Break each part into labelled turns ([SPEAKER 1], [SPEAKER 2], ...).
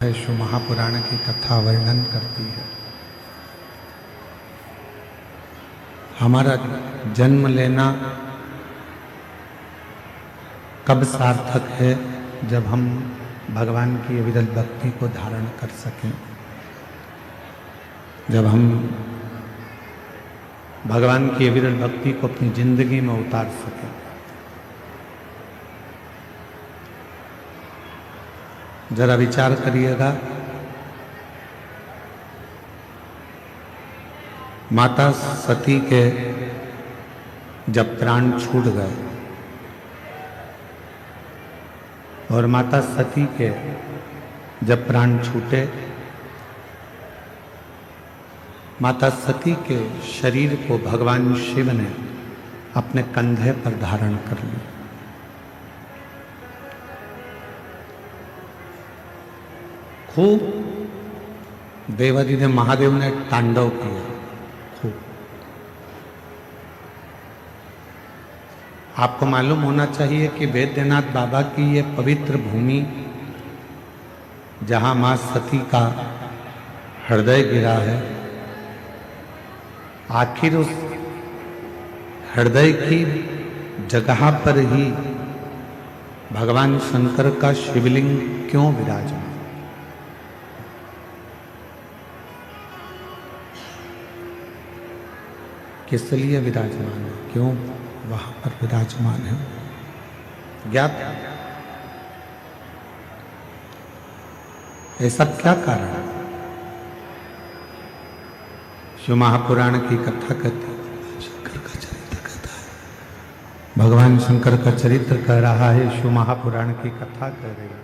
[SPEAKER 1] शिव महापुराण की कथा वर्णन करती है। हमारा जन्म लेना कब सार्थक है, जब हम भगवान की अविरल भक्ति को धारण कर सकें, जब हम भगवान की अविरल भक्ति को अपनी जिंदगी में उतार सकें। जरा विचार करिएगा, माता सती के जब प्राण छूट गए और माता सती के जब प्राण छूटे, माता सती के शरीर को भगवान शिव ने अपने कंधे पर धारण कर लिया। खूब देवादिदेव महादेव ने तांडव किया। खूब आपको मालूम होना चाहिए कि वैद्यनाथ बाबा की ये पवित्र भूमि, जहां मां सती का हृदय गिरा है, आखिर उस हृदय की जगह पर ही भगवान शंकर का शिवलिंग क्यों विराजमान? किस लिए विराजमान है, क्यों वहां पर विराजमान है, ज्ञात है? ऐसा क्या कारण है? शिव महापुराण की कथा कहती है, शंकर का चरित्र कहता है, भगवान शंकर का चरित्र कह रहा है, शिव महापुराण की कथा कह रही है।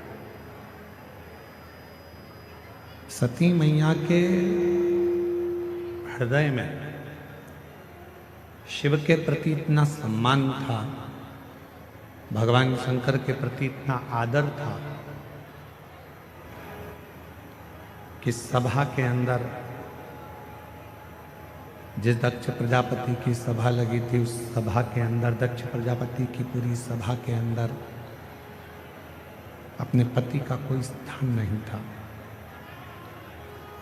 [SPEAKER 1] सती मैया के हृदय में शिव के प्रति इतना सम्मान था, भगवान शंकर के प्रति इतना आदर था कि सभा के अंदर, जिस दक्ष प्रजापति की सभा लगी थी, उस सभा के अंदर, दक्ष प्रजापति की पूरी सभा के अंदर अपने पति का कोई स्थान नहीं था।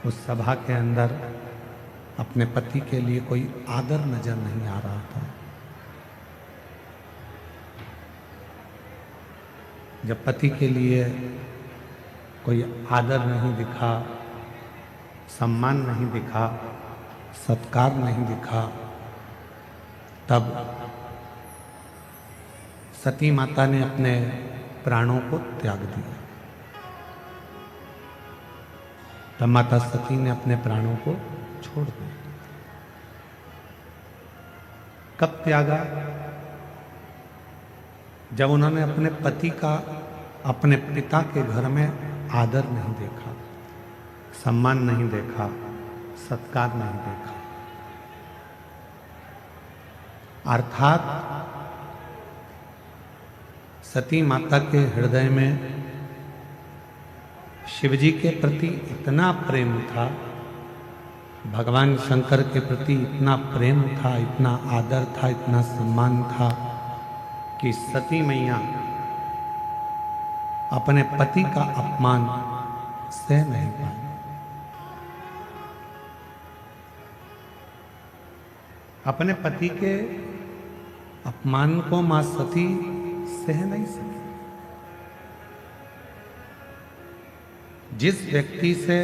[SPEAKER 1] उस सभा के अंदर अपने पति के लिए कोई आदर नजर नहीं आ रहा था। जब पति के लिए कोई आदर नहीं दिखा, सम्मान नहीं दिखा, सत्कार नहीं दिखा, तब सती माता ने अपने प्राणों को त्याग दिया। तब माता सती ने अपने प्राणों को छोड़ दिया। कब त्यागा? जब उन्होंने अपने पति का अपने पिता के घर में आदर नहीं देखा, सम्मान नहीं देखा, सत्कार नहीं देखा। अर्थात सती माता के हृदय में शिवजी के प्रति इतना प्रेम था, भगवान शंकर के प्रति इतना प्रेम था, इतना आदर था, इतना सम्मान था कि सती मैया अपने पति का अपमान सह नहीं पाई। अपने पति के अपमान को मां सती सह नहीं सकी। जिस व्यक्ति से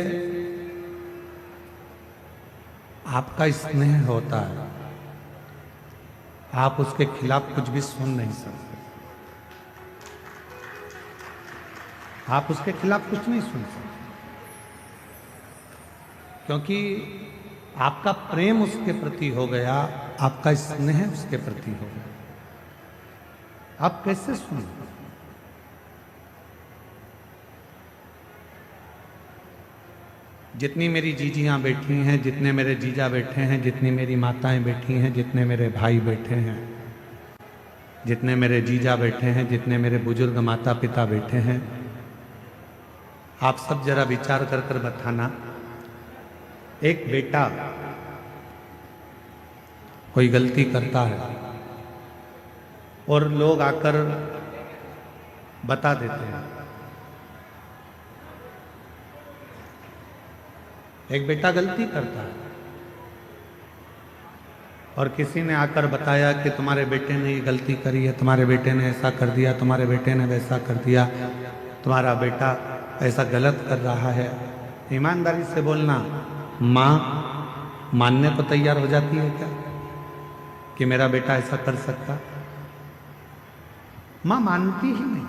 [SPEAKER 1] आपका स्नेह होता है, आप उसके खिलाफ कुछ भी सुन नहीं सकते। आप उसके खिलाफ कुछ नहीं सुन सकते, क्योंकि आपका प्रेम उसके प्रति हो गया, आपका स्नेह उसके प्रति हो गया। आप कैसे सुनें? जितनी मेरी जीजियाँ बैठी हैं, जितने मेरे जीजा बैठे हैं, जितनी मेरी माताएं बैठी हैं, जितने मेरे भाई बैठे हैं, जितने मेरे जीजा बैठे हैं, जितने मेरे बुजुर्ग माता पिता बैठे हैं, आप सब जरा विचार कर कर बताना, एक बेटा कोई गलती करता है और लोग आकर बता देते हैं एक बेटा गलती करता है और किसी ने आकर बताया कि तुम्हारे बेटे ने ये गलती करी है, तुम्हारे बेटे ने ऐसा कर दिया, तुम्हारे बेटे ने वैसा कर दिया, तुम्हारा बेटा ऐसा गलत कर रहा है। ईमानदारी से बोलना, माँ मानने को तैयार हो जाती है क्या कि मेरा बेटा ऐसा कर सकता? माँ मानती ही नहीं,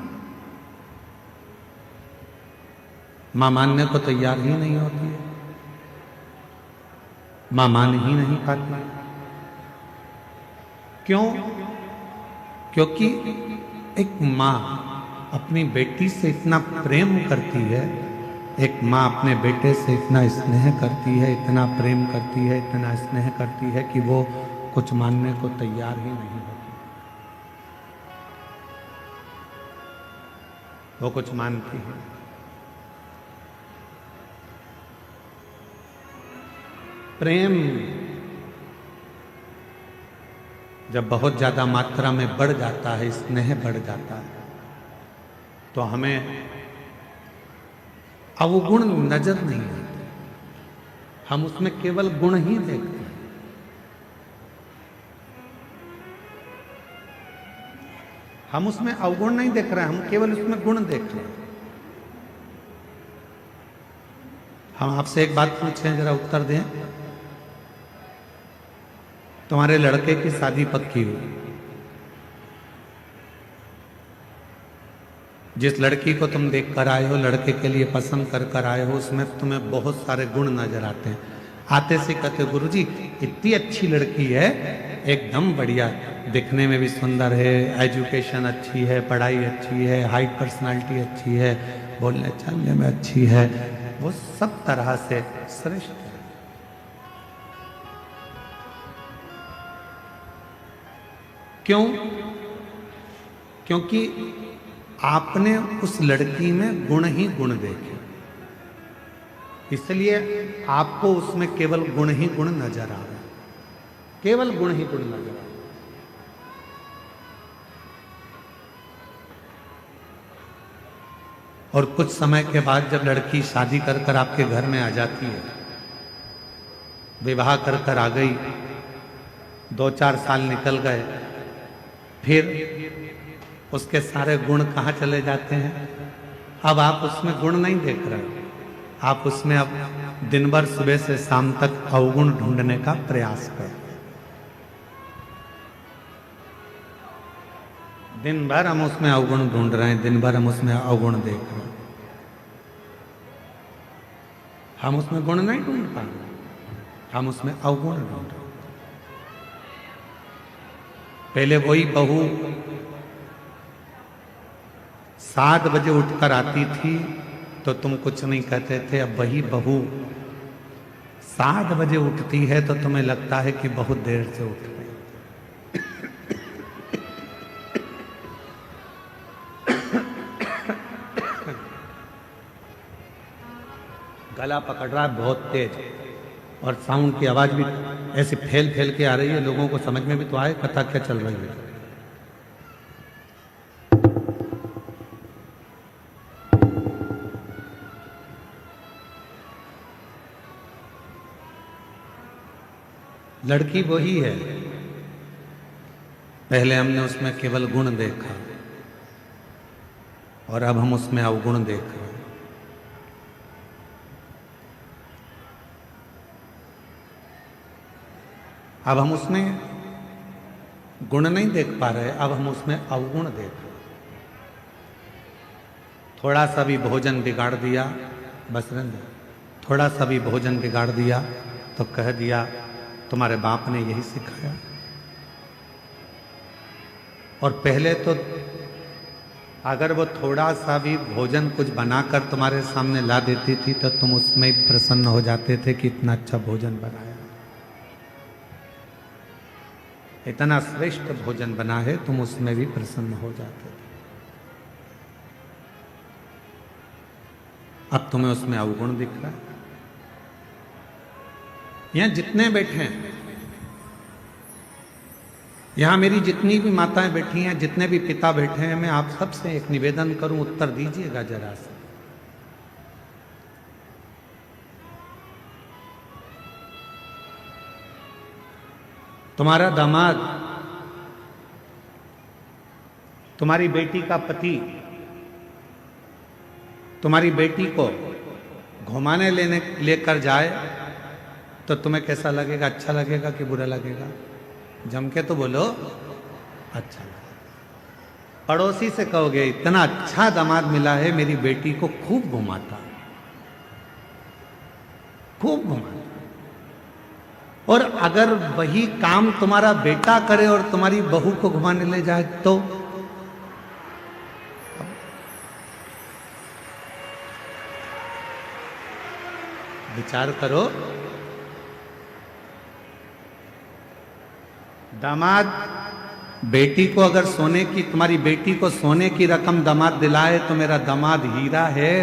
[SPEAKER 1] माँ मानने को तैयार ही नहीं होती है, माँ मान ही नहीं पाती है। क्यों? क्योंकि एक माँ अपनी बेटी से इतना प्रेम करती है, एक माँ अपने बेटे से इतना स्नेह करती है, इतना प्रेम करती है, इतना स्नेह करती है कि वो कुछ मानने को तैयार ही नहीं होती। वो कुछ मानती है। प्रेम जब बहुत ज्यादा मात्रा में बढ़ जाता है, स्नेह बढ़ जाता है, तो हमें अवगुण नजर नहीं आते, हम उसमें केवल गुण ही देखते हैं। हम उसमें अवगुण नहीं देख रहे हैं, हम केवल उसमें गुण देख रहे हैं। हम आपसे एक बात पूछें, जरा उत्तर दें। तुम्हारे लड़के की शादी पक्की हुई, जिस लड़की को तुम देख कर आए हो, लड़के के लिए पसंद कर कर आए हो, उसमें तुम्हें बहुत सारे गुण नजर आते हैं। आते से कहते गुरुजी इतनी अच्छी लड़की है, एकदम बढ़िया, दिखने में भी सुंदर है, एजुकेशन अच्छी है, पढ़ाई अच्छी है, हाइट पर्सनालिटी अच्छी है, बोलने चलने में अच्छी है, वो सब तरह से श्रेष्ठ है। क्यों? क्योंकि आपने उस लड़की में गुण ही गुण देखे, इसलिए आपको उसमें केवल गुण ही गुण नजर आ रहा है, केवल गुण ही गुण नजर आ रहा है। और कुछ समय के बाद जब लड़की शादी कर कर आपके घर में आ जाती है, विवाह कर कर आ गई, 2-4 साल निकल गए, फिर उसके सारे गुण कहाँ चले जाते हैं? अब आप उसमें गुण नहीं देख रहे, आप उसमें अब दिन भर सुबह से शाम तक अवगुण ढूंढने का प्रयास करें। दिन भर हम उसमें अवगुण ढूंढ रहे हैं, दिन भर हम उसमें अवगुण देख रहे हैं, हम उसमें गुण नहीं ढूंढ पा रहे, हम उसमें अवगुण ढूंढ रहे। पहले वही बहू 7 बजे उठकर आती थी तो तुम कुछ नहीं कहते थे, अब वही बहू 7 बजे उठती है तो तुम्हें लगता है कि बहुत देर से उठ गई। गला पकड़ रहा है बहुत तेज, और साउंड की आवाज भी ऐसे फैल फैल के आ रही है, लोगों को समझ में भी तो आए कथा क्या चल रही है। लड़की वही है, पहले हमने उसमें केवल गुण देखा और अब हम उसमें अवगुण देख रहे हैं। अब हम उसमें गुण नहीं देख पा रहे, अब हम उसमें अवगुण देख रहे। थोड़ा सा भी भोजन बिगाड़ दिया, बस थोड़ा सा भी भोजन बिगाड़ दिया तो कह दिया तुम्हारे बाप ने यही सिखाया। और पहले तो अगर वो थोड़ा सा भी भोजन कुछ बनाकर तुम्हारे सामने ला देती थी तो तुम उसमें ही प्रसन्न हो जाते थे कि इतना अच्छा भोजन बनाया, इतना श्रेष्ठ भोजन बना है, तुम उसमें भी प्रसन्न हो जाते थे। अब तुम्हें उसमें अवगुण दिख रहा है। यहां जितने बैठे हैं, यहां मेरी जितनी भी माताएं बैठी हैं, जितने भी पिता बैठे हैं, मैं आप सबसे एक निवेदन करूं, उत्तर दीजिएगा जरा से। तुम्हारा दामाद, तुम्हारी बेटी का पति तुम्हारी बेटी को घुमाने लेकर जाए तो तुम्हें कैसा लगेगा? अच्छा लगेगा कि बुरा लगेगा? जम के तो बोलो, अच्छा लगेगा। पड़ोसी से कहोगे इतना अच्छा दामाद मिला है, मेरी बेटी को खूब घुमाता, खूब घुमाता। और अगर वही काम तुम्हारा बेटा करे और तुम्हारी बहू को घुमाने ले जाए तो विचार करो। दामाद बेटी को अगर सोने की, तुम्हारी बेटी को सोने की रकम दामाद दिलाए तो मेरा दामाद हीरा है।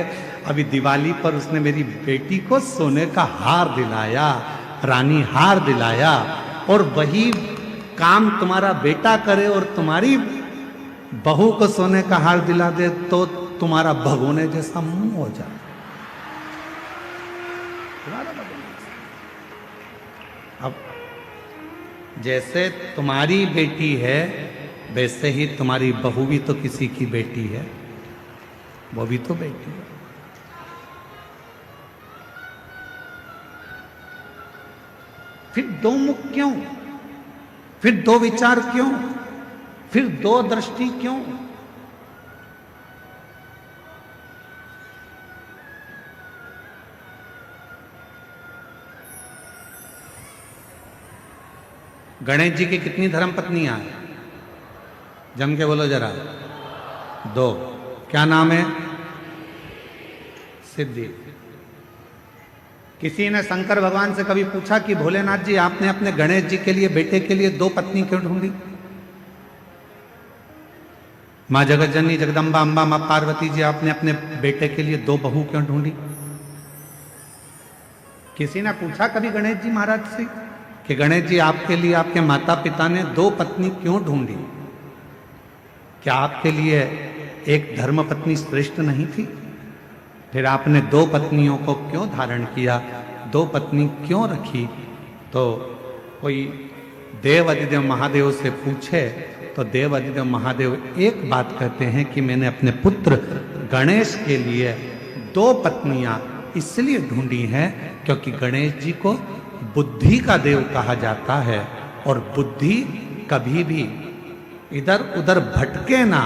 [SPEAKER 1] अभी दिवाली पर उसने मेरी बेटी को सोने का हार दिलाया, रानी हार दिलाया। और वही काम तुम्हारा बेटा करे और तुम्हारी बहू को सोने का हार दिला दे तो तुम्हारा भगोने जैसा मुंह हो जाए। अब जैसे तुम्हारी बेटी है वैसे ही तुम्हारी बहू भी तो किसी की बेटी है, वो भी तो बेटी है। फिर दो मुख क्यों? फिर दो विचार क्यों? फिर दो दृष्टि क्यों? गणेश जी की कितनी धर्म पत्नियां हैं? जम के बोलो जरा। दो। क्या नाम है? सिद्धि। किसी ने शंकर भगवान से कभी पूछा कि भोलेनाथ जी आपने अपने गणेश जी के लिए, बेटे के लिए दो पत्नी क्यों ढूंढी? मां जगत जननी जगदम्बा अंबा मां पार्वती जी आपने अपने बेटे के लिए दो बहू क्यों ढूंढी? किसी ने पूछा कभी गणेश जी महाराज से कि गणेश जी आपके लिए आपके माता पिता ने दो पत्नी क्यों ढूंढी? क्या आपके लिए एक धर्म पत्नी श्रेष्ठ नहीं थी? फिर आपने दो पत्नियों को क्यों धारण किया, दो पत्नी क्यों रखी? तो कोई देव अधिदेव महादेव से पूछे तो देव अधिदेव महादेव एक बात कहते हैं कि मैंने अपने पुत्र गणेश के लिए दो पत्नियां इसलिए ढूंढी हैं क्योंकि गणेश जी को बुद्धि का देव कहा जाता है और बुद्धि कभी भी इधर उधर भटके ना।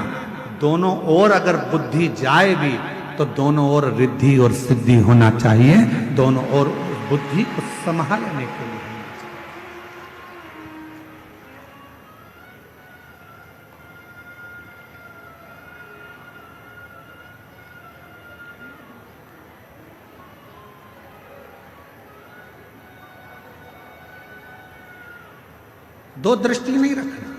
[SPEAKER 1] दोनों ओर अगर बुद्धि जाए भी तो दोनों ओर रिद्धि और सिद्धि होना चाहिए, दोनों ओर बुद्धि को संभालने के लिए होना चाहिए। दो दृष्टि नहीं रखना।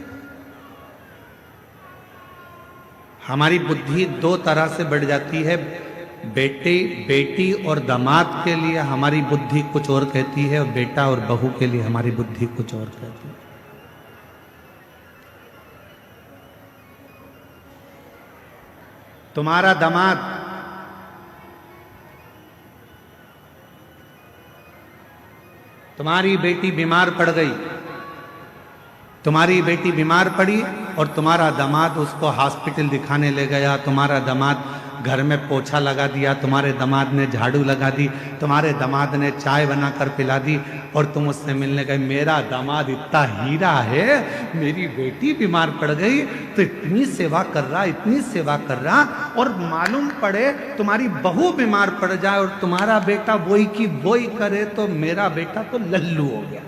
[SPEAKER 1] हमारी बुद्धि दो तरह से बढ़ जाती है। बेटी और दामाद के लिए हमारी बुद्धि कुछ और कहती है और बेटा और बहू के लिए हमारी बुद्धि कुछ और कहती है। तुम्हारा दामाद तुम्हारी बेटी बीमार पड़ गई, तुम्हारी बेटी बीमार पड़ी और तुम्हारा दामाद उसको हॉस्पिटल दिखाने ले गया। तुम्हारा दामाद घर में पोछा लगा दिया, तुम्हारे दामाद ने झाड़ू लगा दी, तुम्हारे दामाद ने चाय बनाकर पिला दी और तुम उससे मिलने गए। मेरा दामाद इतना हीरा है, मेरी बेटी बीमार पड़ गई तो इतनी सेवा कर रहा, इतनी सेवा कर रहा, और मालूम पड़े तुम्हारी बहू बीमार पड़ जाए और तुम्हारा बेटा वही की वही करे तो मेरा बेटा तो लल्लू हो गया।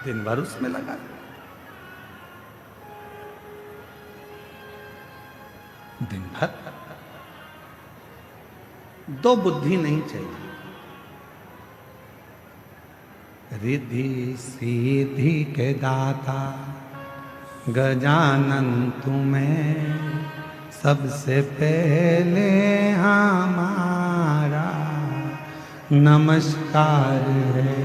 [SPEAKER 1] दिन भर उसमें लगा। दिन भर दो बुद्धि नहीं चाहिए। रिद्धि सीधी के दाता गजानन तुम्हें सबसे पहले हमारा नमस्कार है।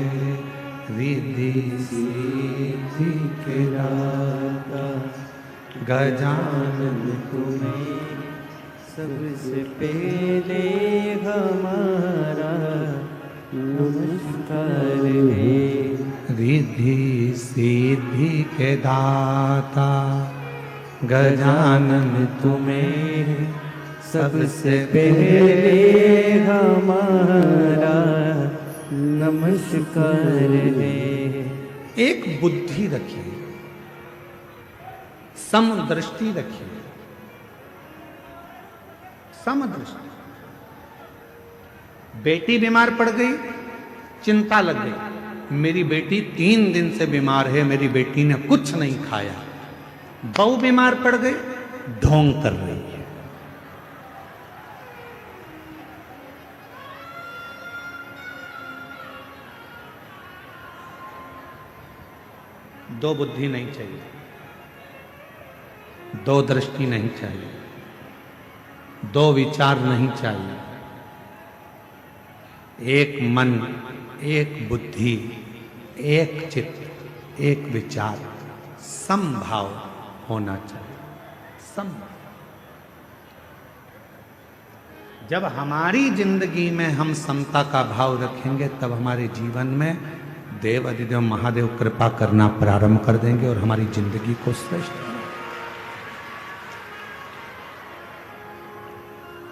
[SPEAKER 1] रिद्धि सीधी के दाता गजानन तुम्हें
[SPEAKER 2] सबसे पहले हमारा नमस्कार है।
[SPEAKER 1] रिद्धि सिद्धि के दाता गजानन
[SPEAKER 2] तुम्हें सबसे पहले हमारा नमस्कार है।
[SPEAKER 1] एक बुद्धि रखिए, समदृष्टि रखिए, समदृष्टि। बेटी बीमार पड़ गई, चिंता लग गई, मेरी बेटी 3 दिन से बीमार है, मेरी बेटी ने कुछ नहीं खाया। बहू बीमार पड़ गई, ढोंग कर रही है। दो बुद्धि नहीं चाहिए, दो दृष्टि नहीं चाहिए, दो विचार नहीं चाहिए। एक मन, एक बुद्धि, एक चित्त, एक विचार, समभाव होना चाहिए। सम जब हमारी जिंदगी में हम समता का भाव रखेंगे, तब हमारे जीवन में देव अधिदेव महादेव कृपा करना प्रारंभ कर देंगे और हमारी जिंदगी को श्रेष्ठ करेंगे।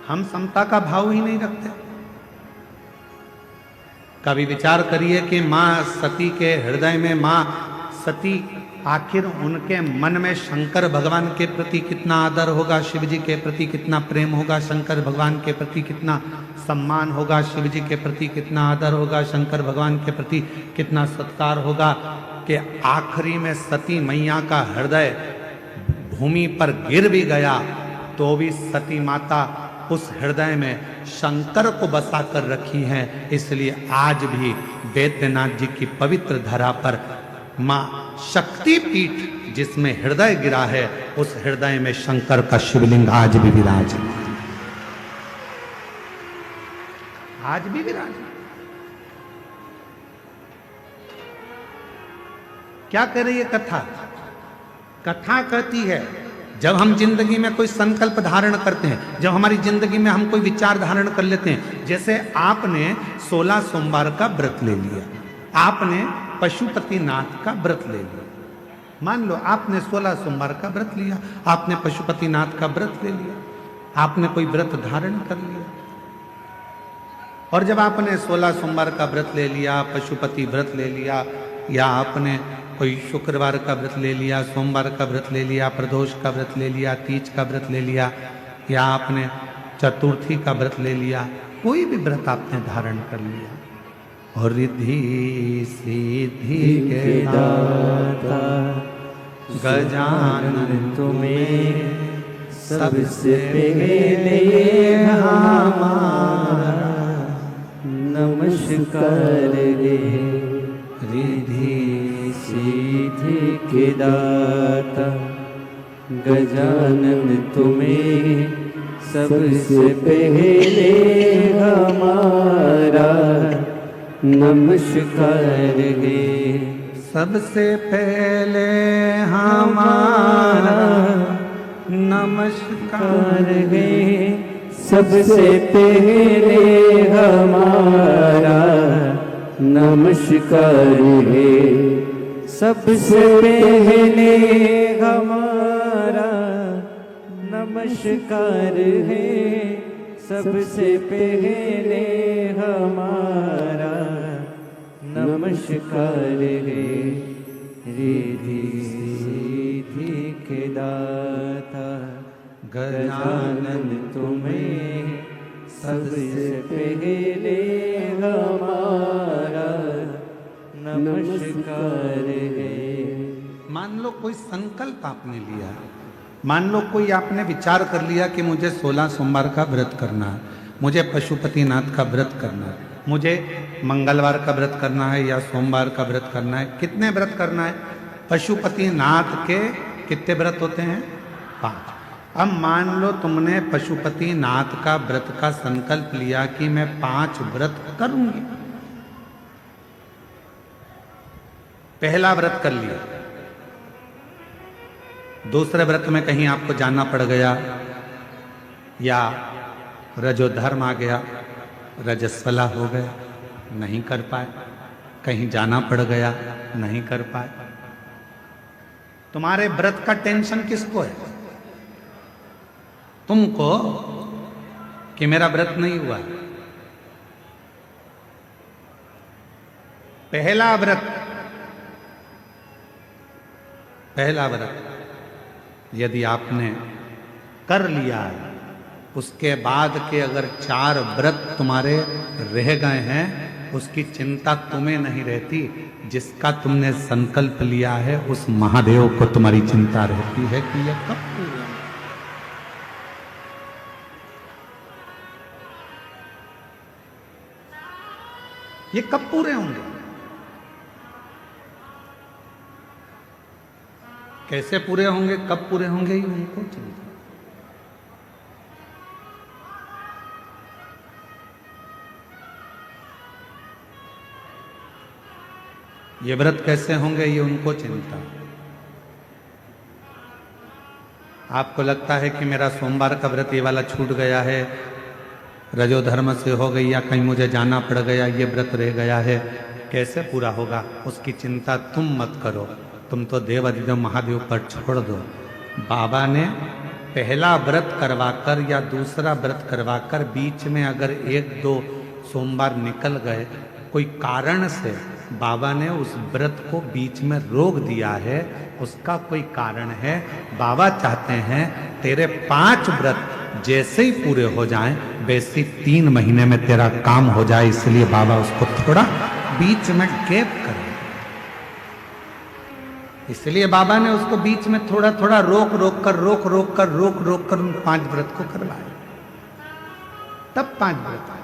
[SPEAKER 1] हम समता का भाव ही नहीं रखते। कभी विचार करिए कि मां सती के हृदय में, मां सती आखिर उनके मन में शंकर भगवान के प्रति कितना आदर होगा, शिव जी के प्रति कितना प्रेम होगा, शंकर भगवान के प्रति कितना सम्मान होगा, शिव जी के प्रति कितना आदर होगा, शंकर भगवान के प्रति कितना सत्कार होगा, कि आखिरी में सती मैया का हृदय भूमि पर गिर भी गया तो भी सती माता उस हृदय में शंकर को बसा कर रखी है। इसलिए आज भी बैद्यनाथ जी की पवित्र धरा पर मां शक्ति पीठ जिसमें हृदय गिरा है, उस हृदय में शंकर का शिवलिंग आज भी विराजमान, आज भी विराजमान। क्या कह रही है कथा? कथा कहती है जब हम जिंदगी में कोई संकल्प धारण करते हैं, जब हमारी जिंदगी में हम कोई विचार धारण कर लेते हैं, जैसे आपने 16 सोमवार का व्रत ले लिया, आपने पशुपतिनाथ का व्रत ले लिया। मान लो आपने 16 सोमवार का व्रत लिया, आपने पशुपतिनाथ का व्रत ले लिया, आपने कोई व्रत धारण कर लिया। और जब आपने 16 सोमवार का व्रत ले लिया, पशुपति व्रत ले लिया, या आपने कोई शुक्रवार का व्रत ले लिया, सोमवार का व्रत ले लिया, प्रदोष का व्रत ले लिया, तीज का व्रत ले लिया, या आपने चतुर्थी का व्रत ले लिया, कोई भी व्रत आपने धारण कर लिया, और रिद्धि सिद्धि के दाता गजानन तुम्हें
[SPEAKER 2] सबसे पहले हमारा नमस्कार है।
[SPEAKER 1] रिद्धि
[SPEAKER 2] सिद्धि के दाता गजानन तुम्हें सबसे पहले हमारा नमस्कार है।
[SPEAKER 1] सबसे पहले हमारा नमस्कार
[SPEAKER 2] है। सबसे पहले हमारा नमस्कार है। सबसे पहले हमारा नमस्कार है। सबसे पहले हमारा नमस्कार है। रिद्धि सिद्धि के दाता गजानन तुम्हें सबसे पहले हमारा नमस्कार है।
[SPEAKER 1] मान लो कोई संकल्प आपने लिया, मान लो कोई आपने विचार कर लिया कि मुझे 16 सोमवार का व्रत करना है, मुझे पशुपतिनाथ का व्रत करना है, मुझे मंगलवार का व्रत करना है या सोमवार का व्रत करना है। कितने व्रत करना है? पशुपतिनाथ के कितने व्रत होते हैं? 5। अब मान लो तुमने पशुपतिनाथ का व्रत का संकल्प लिया कि मैं 5 व्रत करूंगी। पहला व्रत कर लिया, दूसरे व्रत में कहीं आपको जाना पड़ गया या रजोधर्म आ गया, रजस्वला हो गया, नहीं कर पाए, कहीं जाना पड़ गया, नहीं कर पाए। तुम्हारे व्रत का टेंशन किसको है? तुमको कि मेरा व्रत नहीं हुआ। पहला व्रत यदि आपने कर लिया है, उसके बाद के अगर 4 व्रत तुम्हारे रह गए हैं, उसकी चिंता तुम्हें नहीं रहती। जिसका तुमने संकल्प लिया है उस महादेव को तुम्हारी चिंता रहती है कि यह कब पूरा होगा। ये कब पूरे होंगे? कैसे पूरे होंगे, कब पूरे होंगे, ये उनको चिंता। ये व्रत कैसे होंगे, ये उनको चिंता। आपको लगता है कि मेरा सोमवार का व्रत ये वाला छूट गया है, रजोधर्म से हो गई, या कहीं मुझे जाना पड़ गया, ये व्रत रह गया है, कैसे पूरा होगा, उसकी चिंता तुम मत करो। तुम तो देव अधिदेव महादेव पर छोड़ दो। बाबा ने पहला व्रत करवाकर या दूसरा व्रत करवाकर बीच में अगर 1-2 सोमवार निकल गए, कोई कारण से बाबा ने उस व्रत को बीच में रोक दिया है, उसका कोई कारण है। बाबा चाहते हैं तेरे 5 व्रत जैसे ही पूरे हो जाएं, वैसे ही 3 महीने में तेरा काम हो जाए, इसलिए बाबा उसको थोड़ा बीच में गैप करे। इसलिए बाबा ने उसको बीच में थोड़ा थोड़ा रोक रोक कर उन 5 व्रत को करवाया, तब 5 व्रत आए।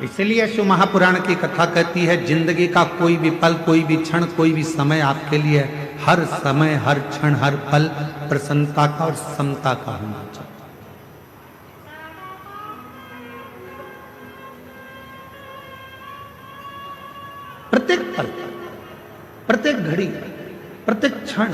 [SPEAKER 1] इसलिए शिव महापुराण की कथा कहती है, जिंदगी का कोई भी पल, कोई भी क्षण, कोई भी समय आपके लिए हर समय, हर क्षण, हर पल प्रसन्नता का और समता का होना चाहिए। प्रत्येक पल, प्रत्येक घड़ी, प्रत्येक क्षण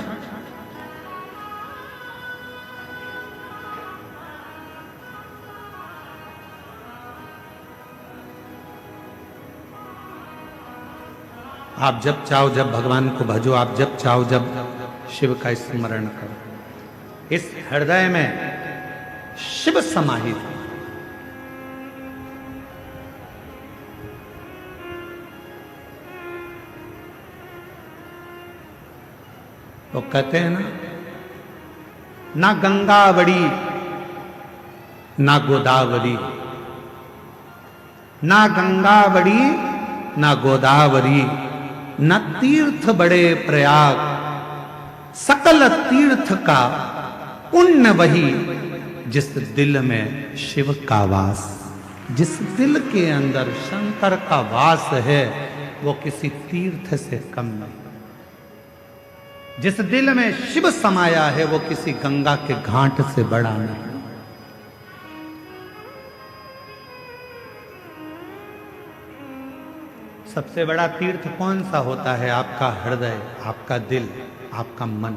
[SPEAKER 1] आप जब चाहो जब भगवान को भजो, आप जब चाहो जब शिव का स्मरण करो। इस हृदय में शिव समाहित है। तो कहते हैं ना गंगा बड़ी ना गोदावरी, ना गंगा बड़ी ना गोदावरी, न तीर्थ बड़े प्रयाग, सकल तीर्थ का पुण्य वही, जिस दिल में शिव का वास। जिस दिल के अंदर शंकर का वास है, वो किसी तीर्थ से कम नहीं। जिस दिल में शिव समाया है, वो किसी गंगा के घाट से बड़ा नहीं। सबसे बड़ा तीर्थ कौन सा होता है? आपका हृदय, आपका दिल, आपका मन।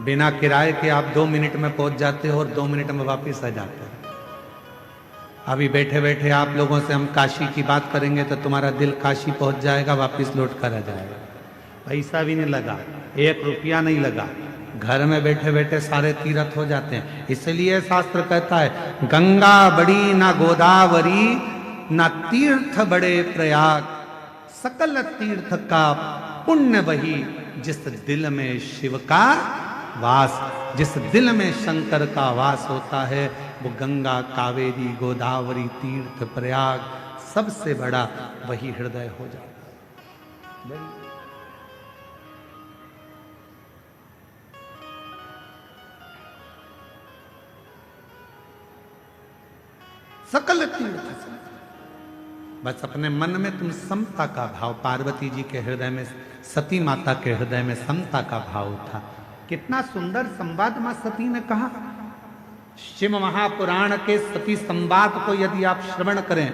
[SPEAKER 1] बिना किराए के आप 2 मिनट में पहुंच जाते हो और 2 मिनट में वापस आ जाते हो। अभी बैठे बैठे आप लोगों से हम काशी की बात करेंगे तो तुम्हारा दिल काशी पहुंच जाएगा, वापस लौट कर आ जाएगा। पैसा भी नहीं लगा, 1 रुपया नहीं लगा, घर में बैठे बैठे सारे तीर्थ हो जाते हैं। इसलिए शास्त्र कहता है, गंगा बड़ी ना गोदावरी, ना तीर्थ बड़े प्रयाग, सकल तीर्थ का पुण्य वही, जिस दिल में शिव का वास। जिस दिल में शंकर का वास होता है, वो गंगा, कावेरी, गोदावरी, तीर्थ, प्रयाग, सबसे बड़ा वही हृदय हो जाता है। सकल तीर्थ से बस अपने मन में तुम समता का भाव, पार्वती जी के हृदय में, सती माता के हृदय में समता का भाव था। कितना सुंदर संवाद मां सती ने कहा। शिव महापुराण के सती संवाद को यदि आप श्रवण करें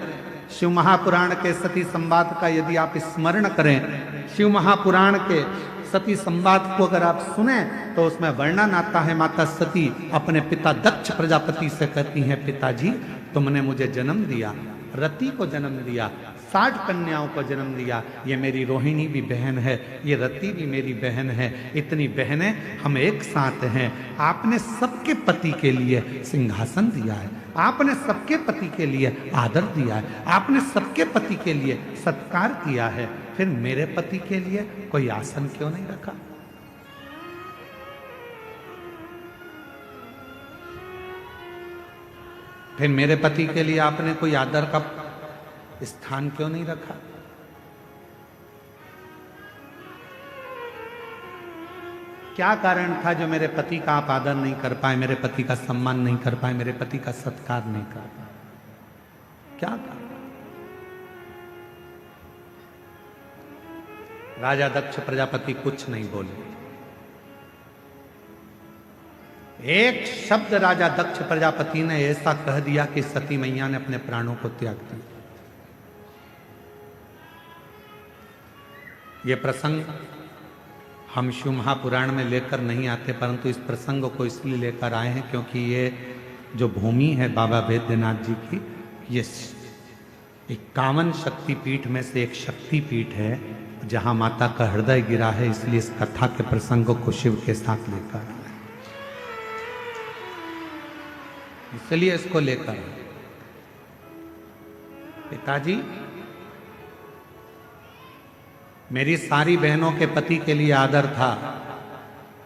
[SPEAKER 1] शिव महापुराण के सती संवाद का यदि आप स्मरण करें, शिव महापुराण के सती संवाद को अगर आप सुने तो उसमें वर्णन आता है, माता सती अपने पिता दक्ष प्रजापति से कहती हैं, पिताजी तुमने मुझे जन्म दिया, रति को जन्म दिया, 60 कन्याओं को जन्म दिया, ये मेरी रोहिणी भी बहन है, ये रति भी मेरी बहन है, इतनी बहनें हम एक साथ हैं। आपने सबके पति के लिए सिंहासन दिया है, आपने सबके पति के लिए आदर दिया है, आपने सबके पति के लिए सत्कार किया है, फिर मेरे पति के लिए कोई आसन क्यों नहीं रखा? फिर मेरे पति के लिए आपने कोई आदर का स्थान क्यों नहीं रखा? क्या कारण था जो मेरे पति का आप आदर नहीं कर पाए, मेरे पति का सम्मान नहीं कर पाए, मेरे पति का सत्कार नहीं कर पाए? क्या कारण? राजा दक्ष प्रजापति कुछ नहीं बोले। एक शब्द राजा दक्ष प्रजापति ने ऐसा कह दिया कि सती मैया ने अपने प्राणों को त्याग दिया। ये प्रसंग हम शिव महापुराण में लेकर नहीं आते, परंतु इस प्रसंग को इसलिए लेकर आए हैं क्योंकि ये जो भूमि है बाबा वैद्यनाथ जी की, ये 51 शक्तिपीठ में से एक शक्तिपीठ है जहां माता का हृदय गिरा है, इसलिए इस कथा के प्रसंग को शिव के साथ लेकर आए, इसलिए इसको लेकर आए। पिताजी मेरी सारी बहनों के पति के लिए आदर था,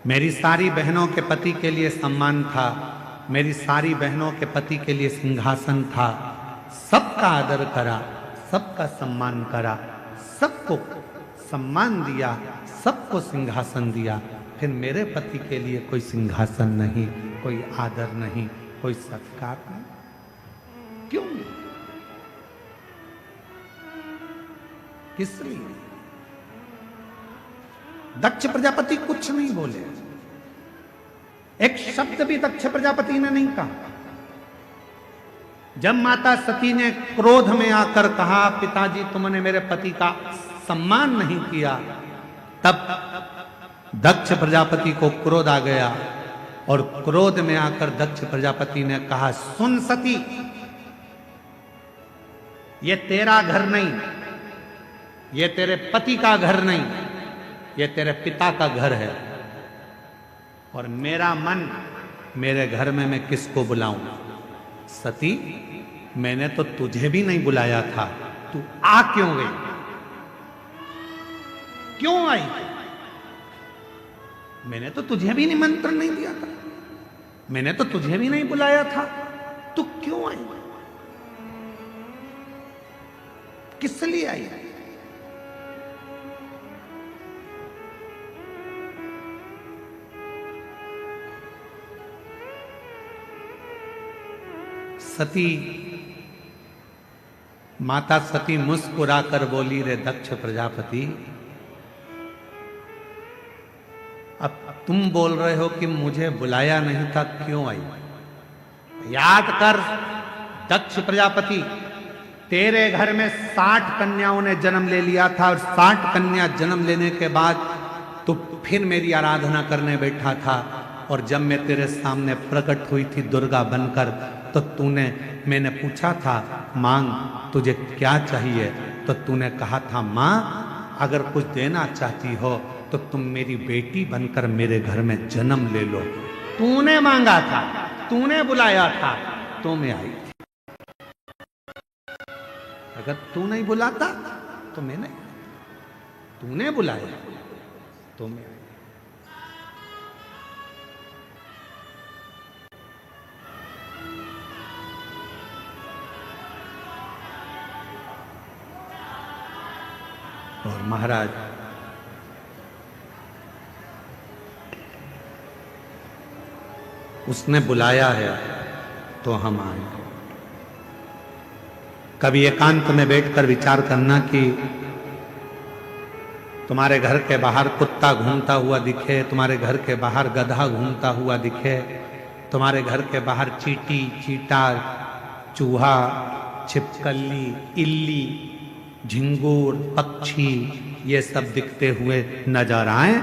[SPEAKER 1] मेरी सारी बहनों के पति के लिए सम्मान था, मेरी सारी बहनों के पति के लिए सिंहासन था, सबका आदर करा, सबका सम्मान करा, सबको सम्मान दिया, सबको सिंहासन दिया, फिर मेरे पति के लिए कोई सिंहासन नहीं, कोई आदर नहीं, कोई सत्कार नहीं, क्यों? किस लिए? दक्ष प्रजापति कुछ नहीं बोले, एक शब्द भी दक्ष प्रजापति ने नहीं कहा। जब माता सती ने क्रोध में आकर कहा, पिताजी तुमने मेरे पति का सम्मान नहीं किया, तब दक्ष प्रजापति को क्रोध आ गया और क्रोध में आकर दक्ष प्रजापति ने कहा, सुन सती, ये तेरा घर नहीं, ये तेरे पति का घर नहीं, ये तेरे पिता का घर है, और मेरा मन, मेरे घर में मैं किसको बुलाऊं? सती, मैंने तो तुझे भी नहीं बुलाया था, तू आ क्यों गई? क्यों आई? मैंने तो तुझे भी निमंत्रण नहीं दिया था, मैंने तो तुझे भी नहीं बुलाया था, तू क्यों आई? किस लिए आई? सती, माता सती मुस्कुराकर बोली, रे दक्ष प्रजापति, अब तुम बोल रहे हो कि मुझे बुलाया नहीं था, क्यों आई? याद कर दक्ष प्रजापति, तेरे घर में 60 कन्याओं ने जन्म ले लिया था, और 60 कन्या जन्म लेने के बाद तू फिर मेरी आराधना करने बैठा था, और जब मैं तेरे सामने प्रकट हुई थी दुर्गा बनकर, तो मैंने पूछा था, मांग तुझे क्या चाहिए? तो तूने कहा था, मां अगर कुछ देना चाहती हो तो तुम मेरी बेटी बनकर मेरे घर में जन्म ले लो। तूने मांगा था, तूने बुलाया था, तो मैं आई थी। अगर तू नहीं बुलाता तो मैं नहीं, तूने बुलाया तो मैं आई। और महाराज उसने बुलाया है तो हम आएंगे। कभी एकांत में बैठकर विचार करना कि तुम्हारे घर के बाहर कुत्ता घूमता हुआ दिखे, तुम्हारे घर के बाहर गधा घूमता हुआ दिखे, तुम्हारे घर के बाहर चींटी, चींटा, चूहा छिपकली, इल्ली, झिंगूर, पक्षी ये सब दिखते हुए नजर आए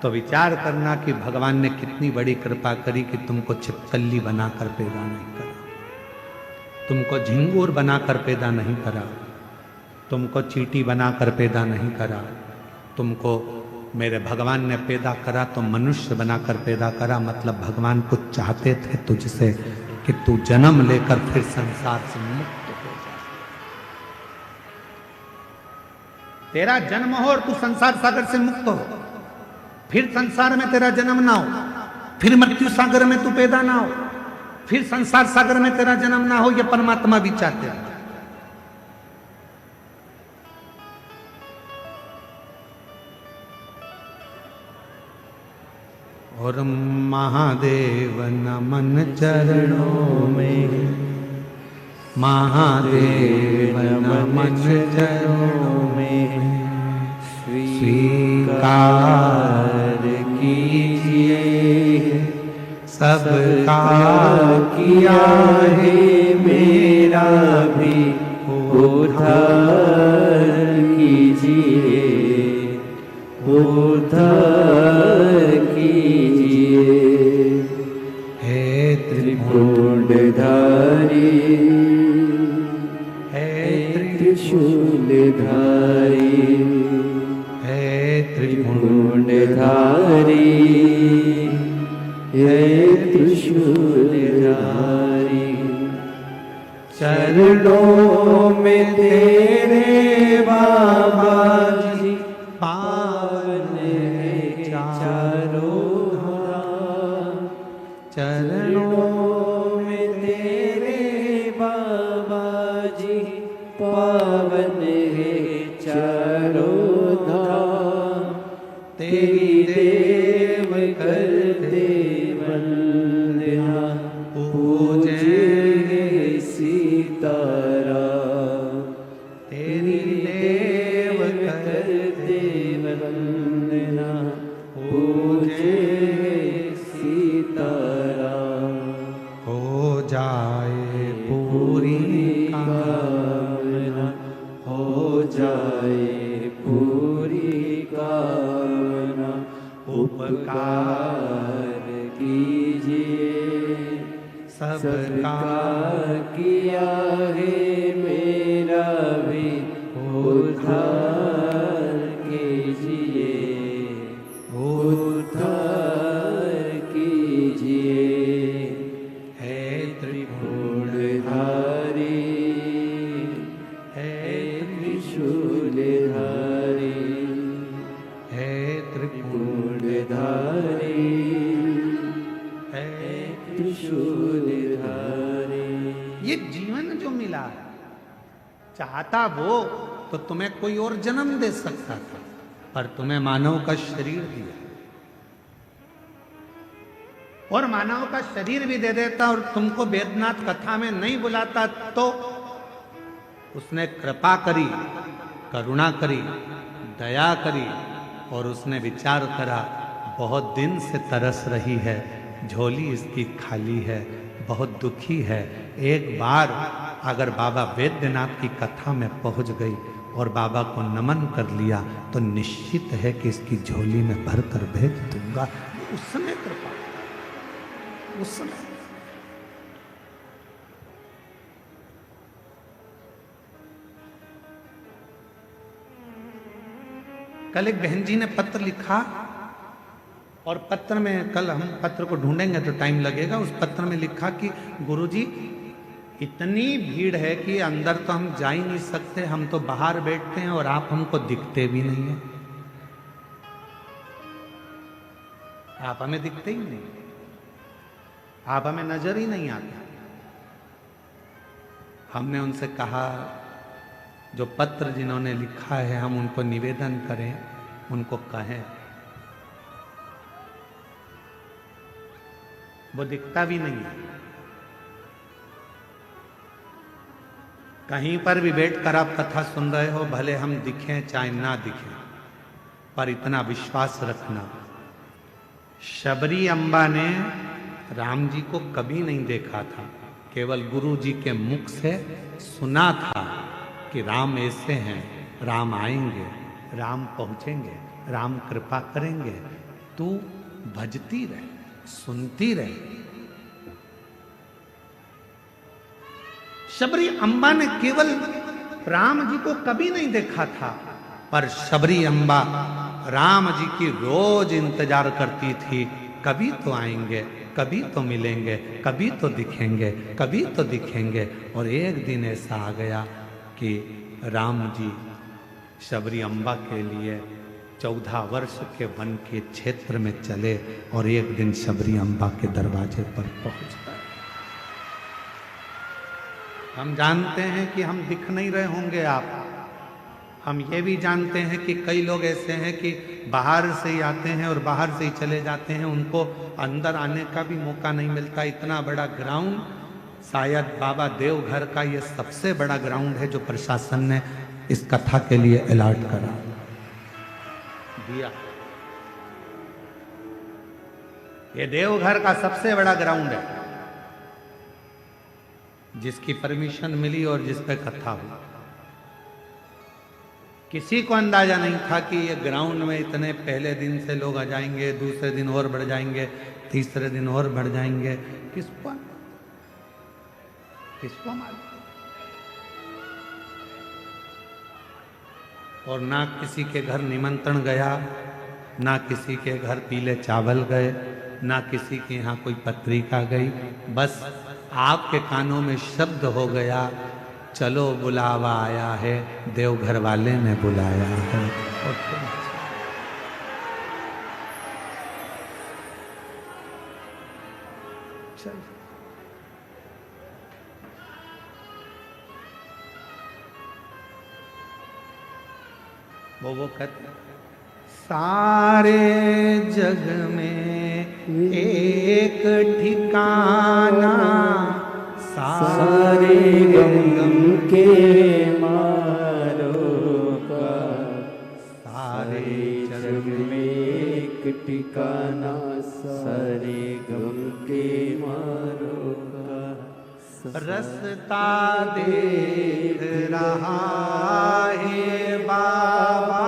[SPEAKER 1] तो विचार करना कि भगवान ने कितनी बड़ी कृपा करी कि तुमको छिपकली बनाकर पैदा नहीं करा, तुमको झिंगूर बनाकर पैदा नहीं करा, तुमको चींटी बनाकर पैदा नहीं करा, तुमको मेरे भगवान ने पैदा करा तो मनुष्य बनाकर पैदा करा। मतलब भगवान कुछ चाहते थे तुझसे कि तू जन्म लेकर फिर संसार से मुक्त हो जाए। तेरा जन्म हो और तू संसार सागर से मुक्त हो, फिर संसार में तेरा जन्म ना हो, फिर मृत्यु सागर में तू पैदा ना हो, फिर संसार सागर में तेरा जन्म ना हो, यह परमात्मा भी चाहते हैं। और महादेव नमन चरणों में, महादेव नमन चरणों में स्वीकार कीजिए, सबका किया है मेरा भी उद्धार कीजिए, उद्धार कीजिए। हे त्रिपुंडधारी, हे त्रिशूलधारी, हे त्रिपुंडधारी, हे त्रिशूलधारी। चरणों में तेरे बाबा जी पावन है चारों धाम, चरणों में तेरे बाबा जी पावन है चारों धाम। तेरी देव करते वंदना, पूजे सीताराम। तेरी देव करते वंदना, पूजे सीताराम। हो जाए पूरी कामना, हो जाए पूरी कामना। उपकार कीजिए, सबका किया है मेरा भी उद्धार कीजिए, उद्धार कीजिए। हे त्रिपुंडधारी, हे त्रिशूलधारी, हे त्रिपुंडधारी, हे त्रिशूलधारी। ये जीवन जो मिला है, चाहता वो तो तुम्हें कोई और जन्म दे सकता था, पर तुम्हें मानव का शरीर दिया, और मानव का शरीर भी दे देता और तुमको वेदनाथ कथा में नहीं बुलाता तो उसने कृपा करी, करुणा करी, दया करी, और उसने विचार करा बहुत दिन से तरस रही है, झोली इसकी खाली है, बहुत दुखी है। एक बार अगर बाबा वैद्यनाथ की कथा में पहुंच गई और बाबा को नमन कर लिया तो निश्चित है कि इसकी झोली में भर कर भेज दूंगा। उस समय कृपा, उस समय कल एक बहन जी ने पत्र लिखा, और पत्र में, कल हम पत्र को ढूंढेंगे तो टाइम लगेगा, उस पत्र में लिखा कि गुरुजी इतनी भीड़ है कि अंदर तो हम जा ही नहीं सकते, हम तो बाहर बैठते हैं और आप हमको दिखते भी नहीं है, आप हमें दिखते ही नहीं, आप हमें नजर ही नहीं आते। हमने उनसे कहा जो पत्र जिन्होंने लिखा है हम उनको निवेदन करें, उनको कहें, वो दिखता भी नहीं है। कहीं पर भी बैठकर आप कथा सुन रहे हो, भले हम दिखें चाहे ना दिखें, पर इतना विश्वास रखना, शबरी अम्बा ने राम जी को कभी नहीं देखा था केवल गुरु जी के मुख से सुना था कि राम ऐसे हैं, राम आएंगे, राम पहुंचेंगे, राम कृपा करेंगे। तू भजती रहे, सुनती रहे। शबरी अम्बा ने केवल राम जी को कभी नहीं देखा था, पर शबरी अम्बा राम जी की रोज इंतजार करती थी, कभी तो आएंगे, कभी तो मिलेंगे, कभी तो दिखेंगे, कभी तो दिखेंगे। और एक दिन ऐसा आ गया कि राम जी शबरी अम्बा के लिए 14 वर्ष के वन के क्षेत्र में चले और एक दिन शबरी अम्बा के दरवाजे पर पहुंच गए। हम जानते हैं कि हम दिख नहीं रहे होंगे आप। हम ये भी जानते हैं कि कई लोग ऐसे हैं कि बाहर से ही आते हैं और बाहर से ही चले जाते हैं, उनको अंदर आने का भी मौका नहीं मिलता। इतना बड़ा ग्राउंड, शायद बाबा देवघर का ये सबसे बड़ा ग्राउंड है जो प्रशासन ने इस कथा के लिए अलॉट करा दिया। ये देवघर का सबसे बड़ा ग्राउंड है जिसकी परमिशन मिली और जिस पे कथा हुई। किसी को अंदाजा नहीं था कि ये ग्राउंड में इतने पहले दिन से लोग आ जाएंगे, दूसरे दिन और बढ़ जाएंगे, तीसरे दिन और बढ़ जाएंगे। किसको मालूम? और ना किसी के घर निमंत्रण गया, ना किसी के घर पीले चावल गए, ना किसी के यहाँ कोई पत्रिका गई। बस आपके कानों में शब्द हो गया, चलो बुलावा आया है, देवघर वाले ने बुलाया है। और चल वो कहते सारे जग में एक ठिकाना,
[SPEAKER 2] सारे गम के मारो का, सारे जग में एक ठिकाना, सारे गम के मारो का।
[SPEAKER 1] रस्ता देख रहा है बाबा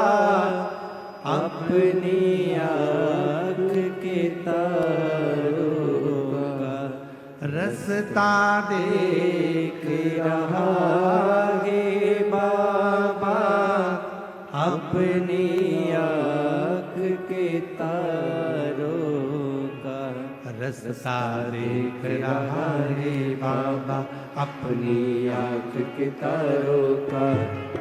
[SPEAKER 2] अपनी आँख के तारों का,
[SPEAKER 1] रस्ता देख
[SPEAKER 2] रहा है बाबा अपनी आँख के तारों का।
[SPEAKER 1] रस्ता देख रहा है बाबा
[SPEAKER 2] अपनी आँख के तारों का,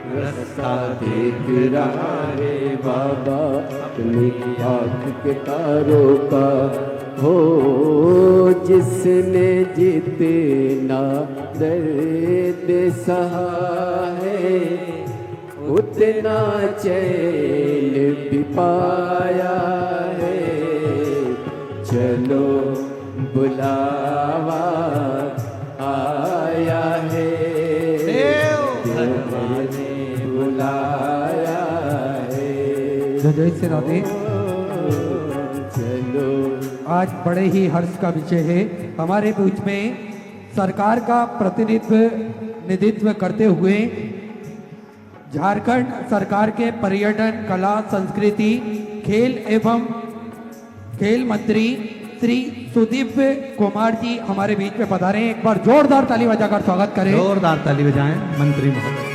[SPEAKER 2] रास्ता देख रहा है बाबा अपनी आँख के तारों का। हो जिसने जितना दर्द सहा है, उतना चैन भी पाया है। चलो बुलावा आया है, देवघर ने बुलाया है।
[SPEAKER 3] जय श्री राधे।
[SPEAKER 2] चलो
[SPEAKER 3] आज बड़े ही हर्ष का विषय है। हमारे बीच में सरकार का प्रतिनिधित्व करते हुए झारखंड सरकार के पर्यटन, कला, संस्कृति, खेल एवं खेल मंत्री श्री सुदीप कुमार जी हमारे बीच में पधारे हैं। एक बार जोरदार ताली बजाकर स्वागत करें।
[SPEAKER 1] जोरदार ताली बजाएं मंत्री महोदय।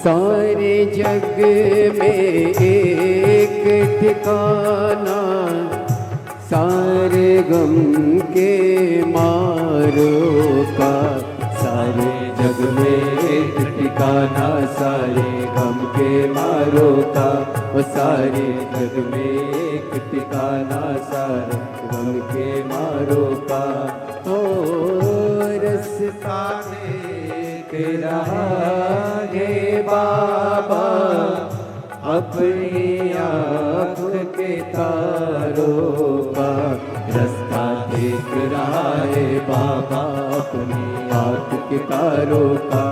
[SPEAKER 2] सारे जग में एक ठिकाना, सारे गम के मारो का। सारे जग में एक ठिकाना, सारे गम के मारो का। वो सारे जग में एक ठिकाना, सारे गम के मारो का। ओ रस्ता देख रहा है बाबा, अपनी आँख के तारों का। रास्ता देख रहा है बाबा, अपनी आँख के तारों का।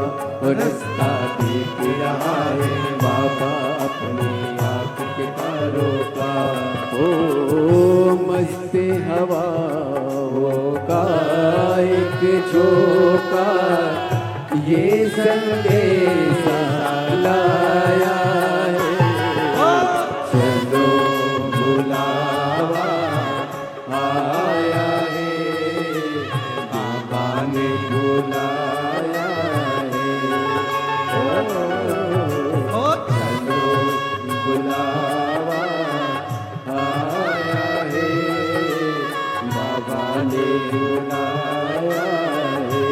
[SPEAKER 2] रास्ता देख रहा है बाबा, अपनी आँख के तारों का। ओ मस्त हवाओं का एक झोंका, ये संदेशा लाया है। चलो बुलावा आया है, बाबा ने बुलाया है। चलो बुलावा आया है, बाबा ने बुलाया है।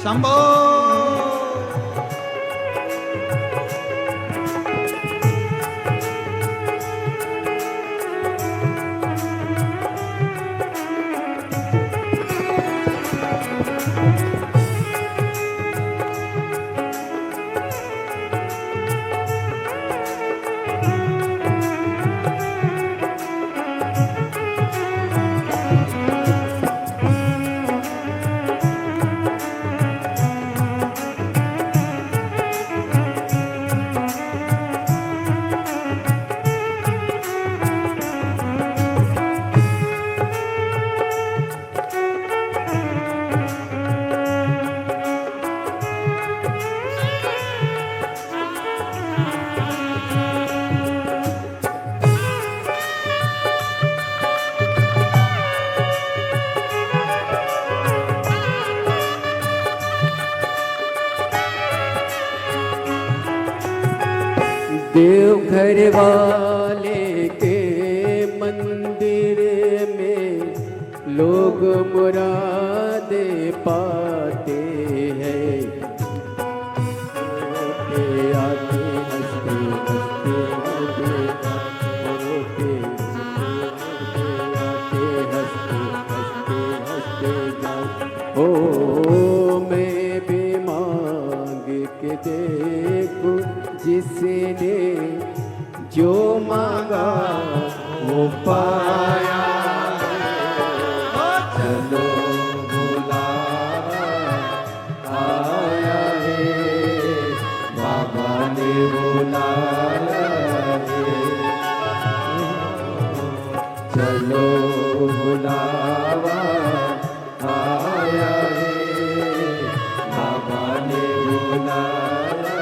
[SPEAKER 1] शंभो। देवघर वाले के मंदिर में लोग मुरादे पाते हैं। रोते आते हंसते हंसते रोते रोते आते हंसते हंसते जाते। ओ मैं भी मांग के देखूं, जिसने जो मांगा वो पाया। चलो बुलावा आया है, बाबा ने बुलाया है। चलो बुलावा आया है, बाबा ने बुलाया।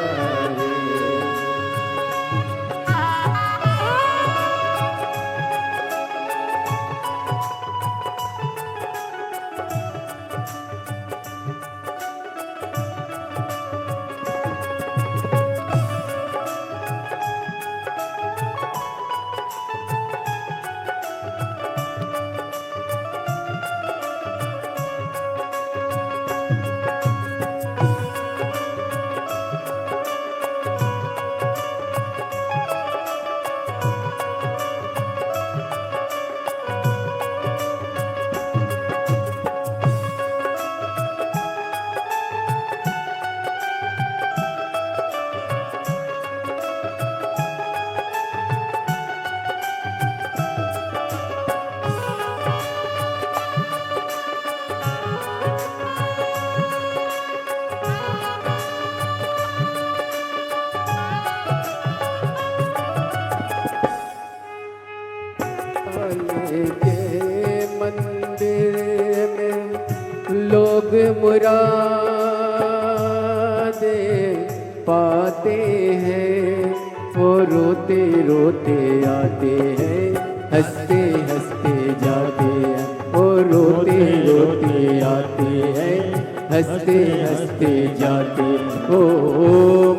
[SPEAKER 1] के मंदिर में लोग मुरादे पाते हैं।
[SPEAKER 2] वो रोते रोते आते हैं, हंसते हंसते जाते हैं। वो रोते रोते आते हैं, हंसते हंसते जाते। ओ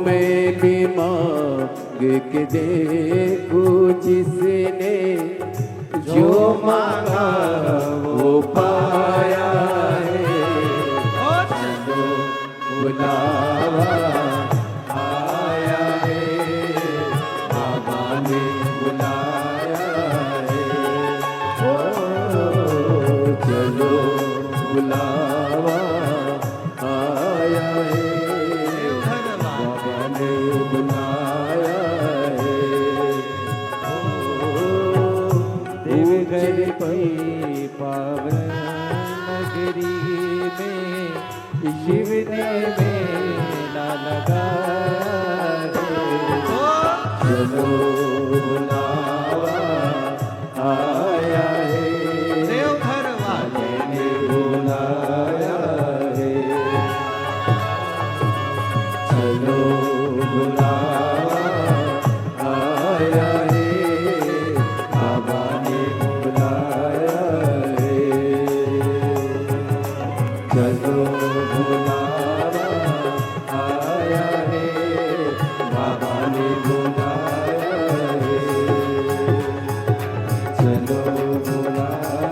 [SPEAKER 2] मैं भी मांग के देखूं जिसने जो मांगा वो पाया है। चलो बुलावा आया है, बाबा ने बुलाया है। ओ चलो बुलावा आया है, बाबा ने बुलाया है। देवघर की पावन नगरी में शिव ने मेला लगाया है। चलो बुलावा आया है,
[SPEAKER 1] देवघर वाले
[SPEAKER 2] ने बुलाया है। चलो बुलावा आया है, बाबा ने बुलाया है। चलो बुलावा आया है, बाबा ने बुलाया है। चलो बुलावा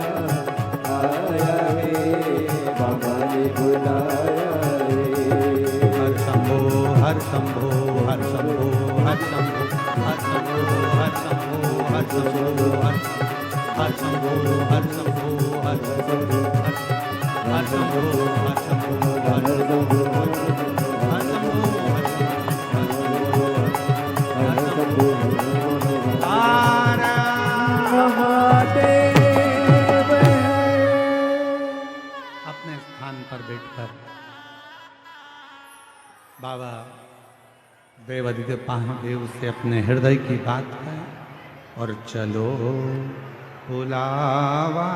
[SPEAKER 2] आया है, बाबा ने बुलाया है।
[SPEAKER 1] हर शंभो हर शंभो हर शंभो हर शंभो हर शंभो हर शंभो हर शंभो हर शंभो हर शंभो हर शंभो हर शंभो हर शंभो हर शंभो
[SPEAKER 2] महादेव है।
[SPEAKER 1] अपने स्थान पर बैठकर बाबा देवादिदेव महादेव से अपने हृदय की बात कहें और चलो बुलावा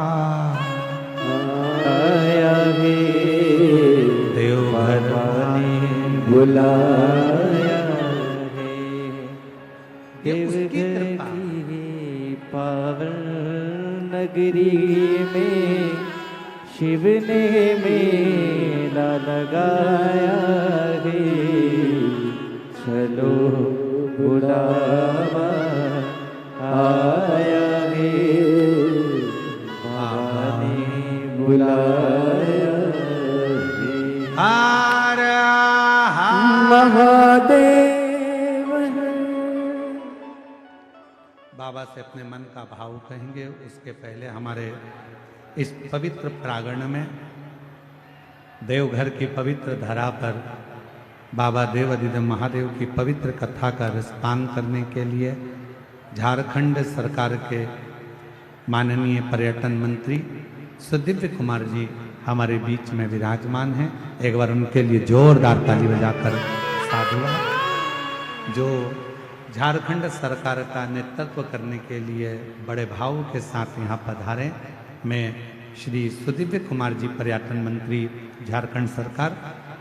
[SPEAKER 2] आया है,
[SPEAKER 1] देवघर
[SPEAKER 2] ने बुलाया है।
[SPEAKER 1] ये उसकी
[SPEAKER 2] देवघर
[SPEAKER 1] कृपा।
[SPEAKER 2] की पावन नगरी में शिव ने मेला लगाया है। चलो बुलावा आया है, बाबा ने बुलाया है।
[SPEAKER 1] हर
[SPEAKER 2] महादेव है।
[SPEAKER 1] बाबा से अपने मन का भाव कहेंगे। उसके पहले हमारे इस पवित्र प्रांगण में देवघर की पवित्र धरा पर बाबा देवादिदेव महादेव की पवित्र कथा का रसपान करने के लिए झारखंड सरकार के माननीय पर्यटन मंत्री सुदिव्य कुमार जी हमारे बीच में विराजमान हैं। एक बार उनके लिए जोरदार ताली बजाकर साधुवाद। जो झारखंड सरकार का नेतृत्व करने के लिए बड़े भाव के साथ यहाँ पधारे। मैं श्री सुदिव्य कुमार जी पर्यटन मंत्री झारखंड सरकार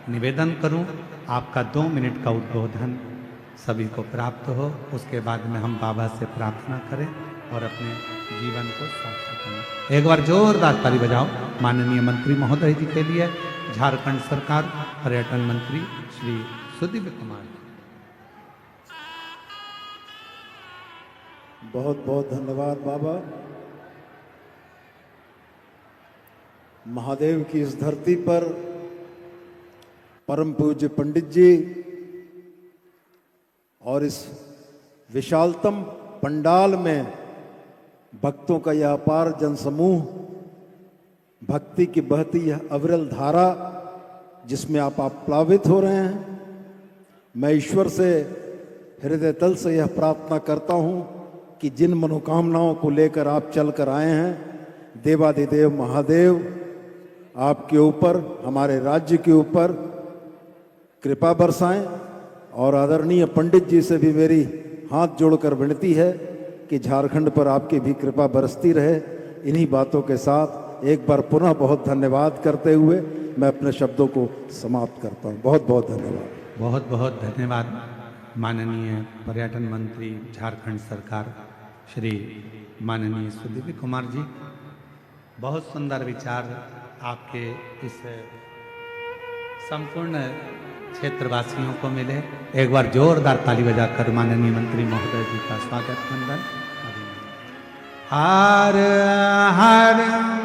[SPEAKER 1] निवेदन करूं आपका 2 मिनट का उद्बोधन सभी को प्राप्त हो। उसके बाद में हम बाबा से प्रार्थना करें और अपने जीवन को सार्थक करें। एक बार जोरदार ताली बजाओ माननीय मंत्री महोदय जी के लिए। झारखंड सरकार पर्यटन मंत्री श्री सुदिव्य कुमार।
[SPEAKER 4] बहुत बहुत धन्यवाद बाबा। महादेव की इस धरती पर परम पूज्य पंडित जी और इस विशालतम पंडाल में भक्तों का यह अपार जनसमूह, भक्ति की बहती यह अविरल धारा जिसमें आप प्लावित हो रहे हैं। मैं ईश्वर से हृदय तल से यह प्रार्थना करता हूं कि जिन मनोकामनाओं को लेकर आप चल कर आए हैं, देवादिदेव महादेव आपके ऊपर, हमारे राज्य के ऊपर कृपा बरसाएं। और आदरणीय पंडित जी से भी मेरी हाथ जोड़कर विनती है कि झारखंड पर आपकी भी कृपा बरसती रहे। इन्हीं बातों के साथ एक बार पुनः बहुत धन्यवाद करते हुए मैं अपने शब्दों को समाप्त करता हूं। बहुत बहुत धन्यवाद।
[SPEAKER 1] बहुत बहुत धन्यवाद माननीय पर्यटन मंत्री झारखंड सरकार श्री माननीय सुदीप कुमार जी, बहुत सुंदर विचार आपके इस संपूर्ण क्षेत्रवासियों को मिले। एक बार जोरदार ताली बजाकर माननीय मंत्री महोदय जी का स्वागत वंदन। हर हर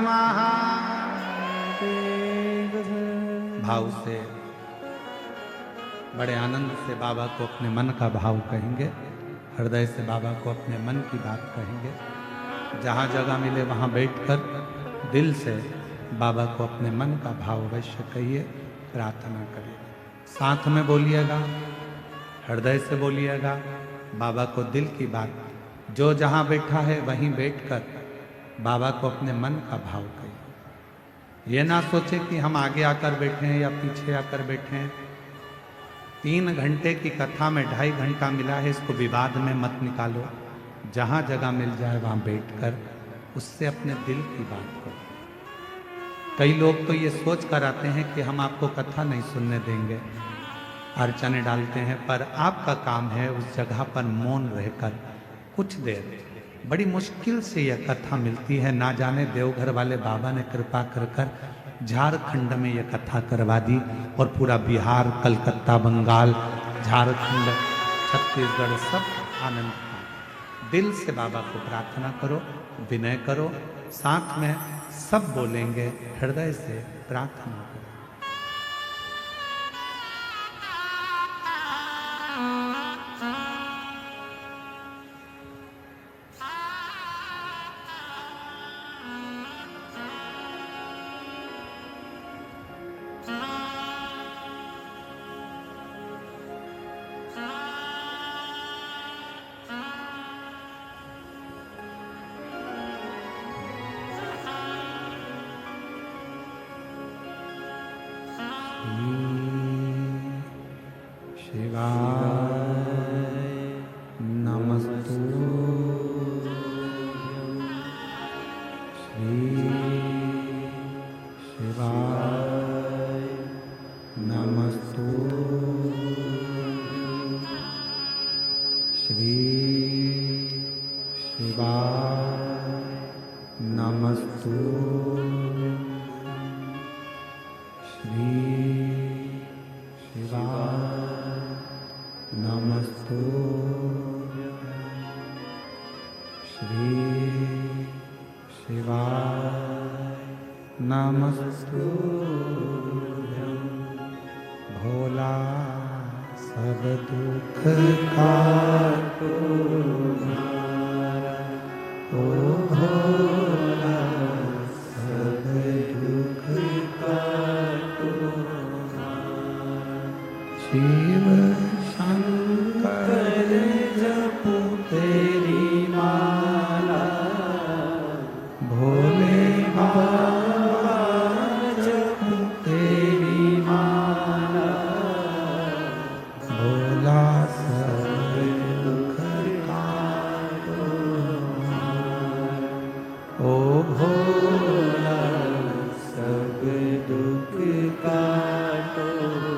[SPEAKER 1] महादेव भाव से, बड़े आनंद से बाबा को अपने मन का भाव कहेंगे, हृदय से बाबा को अपने मन की बात कहेंगे। जहाँ जगह मिले वहाँ बैठकर दिल से बाबा को अपने मन का भाव अवश्य कहिए, प्रार्थना करिए। साथ में बोलिएगा, हृदय से बोलिएगा, बाबा को दिल की बात, जो जहाँ बैठा है वहीं बैठकर बाबा को अपने मन का भाव कहिए। ये ना सोचे कि हम आगे आकर बैठे हैं या पीछे आकर बैठे हैं। 3 घंटे की कथा में 2.5 घंटा मिला है, इसको विवाद में मत निकालो। जहाँ जगह मिल जाए वहाँ बैठकर उससे अपने दिल की बात करो। कई लोग तो ये सोच कर आते हैं कि हम आपको कथा नहीं सुनने देंगे, अर्चने डालते हैं, पर आपका काम है उस जगह पर मौन रहकर कुछ देर, बड़ी मुश्किल से यह कथा मिलती है। ना जाने देवघर वाले बाबा ने कृपा कर झारखंड में यह कथा करवा दी और पूरा बिहार, कलकत्ता, बंगाल, झारखंड, छत्तीसगढ़ सब आनंद पाए। दिल से बाबा को प्रार्थना करो, विनय करो, साथ में सब बोलेंगे, हृदय से प्रार्थना करो। भोला सब दुख काटो हमारा, ओ भोला सब दुख काटो हमारा। शिव शंकर जपो तेरी माला, भोले बाबा जपो तेरी माला, भोला सब दुख काटो हमारा, ओ भोला सब दुख काटो